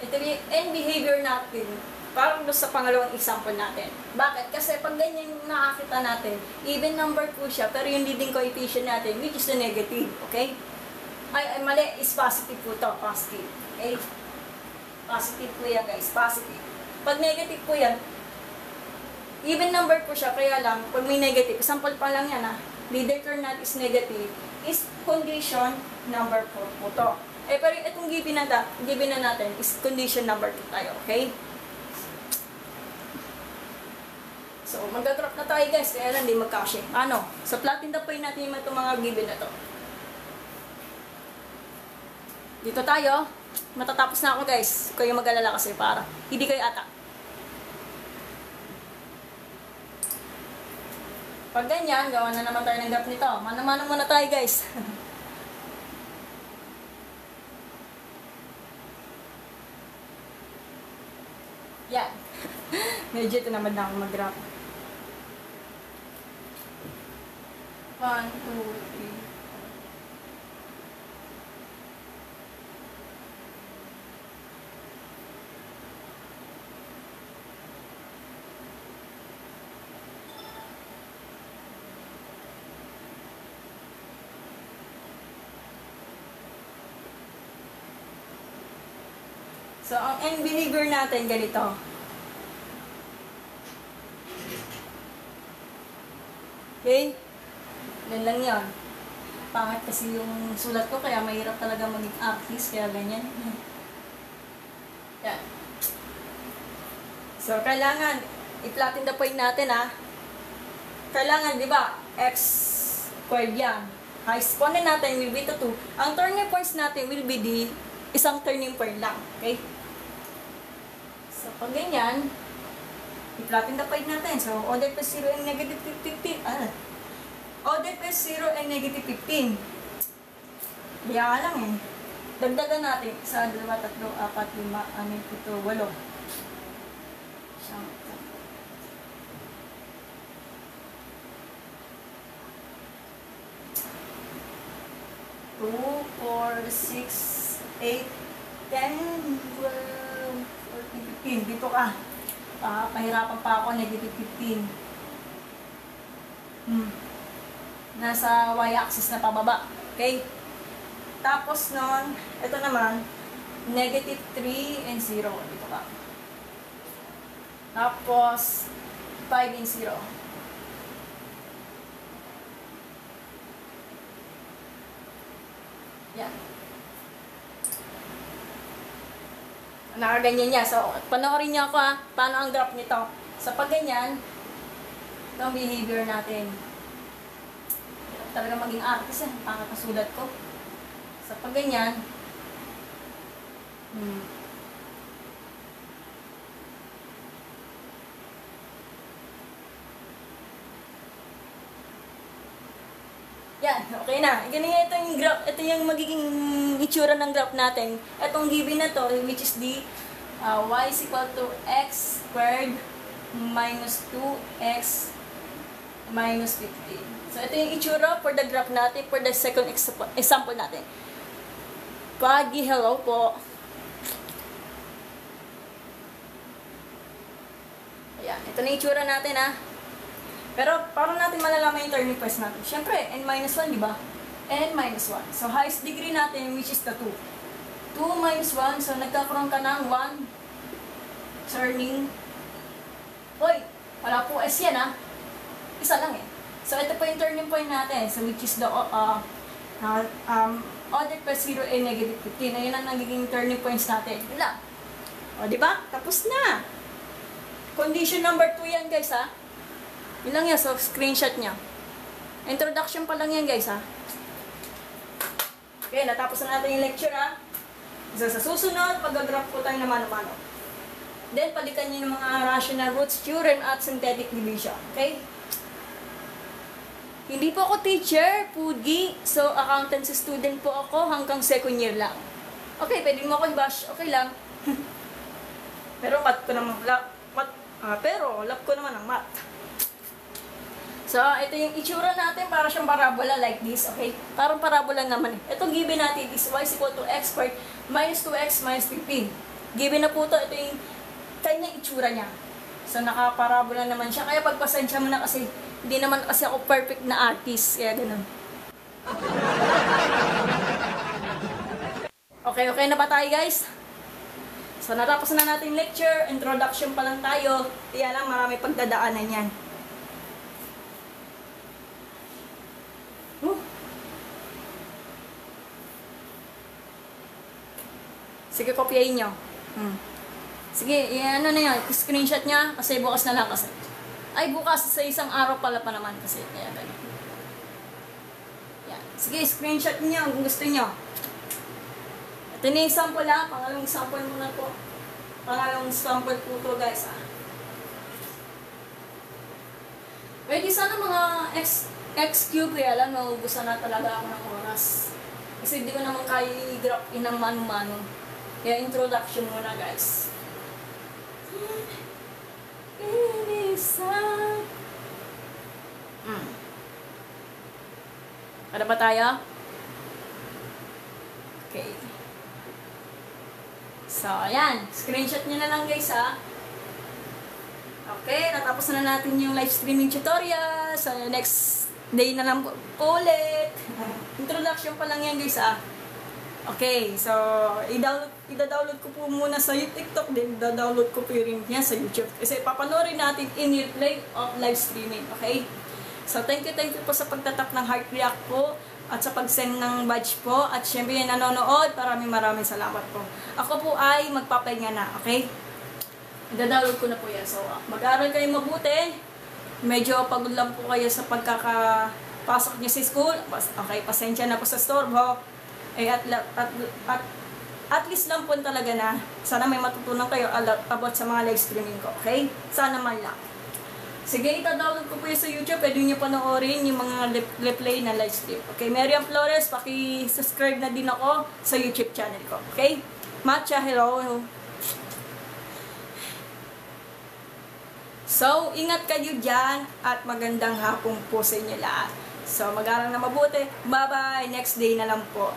Ito yung end behavior natin. Parang doon sa pangalawang example natin. Bakit? Kasi pag ganyan yung nakakita natin, even number po siya, pero yung leading coefficient natin, which is the negative. Okay? Ay mali, is positive po to. Positive. Okay? Positive po yan, guys. Positive. Pag negative po yan, even number po siya, kaya lang, pag may negative, sample pa lang yan ha, leader term natin is negative, is condition number 4 po to. Eh, pero itong given na natin is condition number 2 tayo, okay? So, mag-drop na tayo guys, kaya lang hindi magkasya. Ano? Sa platin na pay natin yung itong mga given na to. Dito tayo. Matatapos na ako guys. Kayo mag-alala kasi para hindi kayo ata. Pag ganyan, gawa na naman tayo ng gap nito. Mano-mano muna tayo guys. Yan. Medyo ito naman na ako mag-graph. 1, 2, 3. So, ang end behavior natin ganito. Okay? Yan lang yun. Pangit kasi yung sulat ko, kaya mahirap talaga maging artist, kaya ganyan. Yan. So, kailangan i-flatten the point natin, ha? Kailangan, di ba, x squared yan. Ang exponent natin will be to 2. Ang turning points natin will be the isang turning point lang. Okay? So, pag ganyan, i-flatten the point natin. So, order plus 0 and negative 15. Order plus 0 and negative 15. Kaya lang eh. Dagdagan natin. 1, 2, 3, 4, 5, 6, 7, 8. Siyang. 2, 4, 6, 8, 10, 12, 14, 15. Dito ka. Pahirapan pa ako, negative 15. Nasa y-axis na pababa. Okay? Tapos nun, ito naman, negative 3 and 0. Dito ka. Tapos, 5 and 0. Yan. Nakaganyan niya. So, panoorin niyo ako ha. Paano ang graph nito. Sa pagganyan, ito ang behavior natin. Talaga maging artist eh. Pangkat na sulat ko. Sa pagganyan, yan, okay na. Ganyan ito yung graph, ito yung magiging itsura ng graph natin. Itong given na to, which is the y is equal to x squared minus 2x minus 15. So, ito yung itsura for the graph natin, for the second example natin. Pagi, hello po. Ayan, ito na yung itsura natin ha. Pero, paano natin malalaman yung turning points natin? Siyempre, n-1, di ba? n-1. So, highest degree natin, which is the 2. 2 minus 1, so nagkakaroon ka ng 1 turning. Hoy, wala po S yan ha. Isa lang eh. So, ito po yung turning point natin. So, which is the order plus 0 and negative 15. Ayun ang nagiging turning points natin. Wala. O, di ba? Tapos na. Condition number 2 yan, guys ha. Yun lang yan, so screenshot niya. Introduction pa lang yan guys ha. Okay, natapos na natin yung lecture ha. So, sa susunod, pag-graph po tayo na mano-mano. Then, palikan nyo yung mga rational roots, theorem at synthetic division. Okay? Hindi po ako teacher, Pugi. So, accountancy student po ako hanggang second year lang. Okay, pwede mo ako i-bash. Okay lang. Pero math ko naman, pero love ko naman ang math. So, ito yung itsura natin para siyang parabola like this, okay? Parang parabola naman eh. Ito given natin is y is equal to x squared minus 2x minus 15. Given na po ito, ito yung kanyang itsura niya. So, nakaparabola naman siya. Kaya pagpasensya mo na kasi hindi naman kasi ako perfect na artist. Kaya ganun. Okay na ba tayo guys? So, natapos na natin lecture. Introduction pa lang tayo. Kaya lang marami pagdadaanan yan. Sige, kopyahin nyo. Sige, ano na yan. Screenshot niya kasi bukas na lang kasi. Ay, bukas sa isang araw pala pa naman kasi. Kaya ganun. Yan. Sige, screenshot niyo kung gusto niyo. Ito na yung sample ha. Pangalawang sample muna po. Pangalawang sample po to guys ha. Pwede sana mga XQ kaya lang naubusan na talaga ako ng oras. Kasi hindi ko naman kaya i-grab in ng mano-mano. Kaya introduction muna guys. Ada ba tayo? Okay. So, ayan. Screenshot nyo na lang guys ha. Okay, natapos na natin yung live streaming tutorial. So, next day na lang po ulit. Introduction pa lang yan guys ha. Okay, so, i-download ko po muna sa TikTok din. I-download ko po rin yan sa YouTube. Kasi papanoorin natin in replay of live streaming. Okay? So, thank you po sa pagtatap ng heart react po. At sa pag-send ng badge po. At syempre yung nanonood, maraming salamat po. Ako po ay magpapahinga na. Okay? I-download ko na po yan. So, mag-aaral kayo mabuti. Medyo pagod lang po kayo sa pagkakapasok niyo sa school. Okay, pasensya na po sa storbo. Eh, at least lang po talaga na sana may matutunan kayo about sa mga live streaming ko, okay? Sana man lang. Sige, ita-download ko po yun sa YouTube. Pwede nyo panoorin yung mga replay na live stream. Okay, Miriam Flores, paki-subscribe na din ako sa YouTube channel ko, okay? Matcha, hello. So, ingat kayo dyan at magandang hapon po sa inyo lahat. So, mag-aral na mabuti. Bye-bye. Next day na lang po.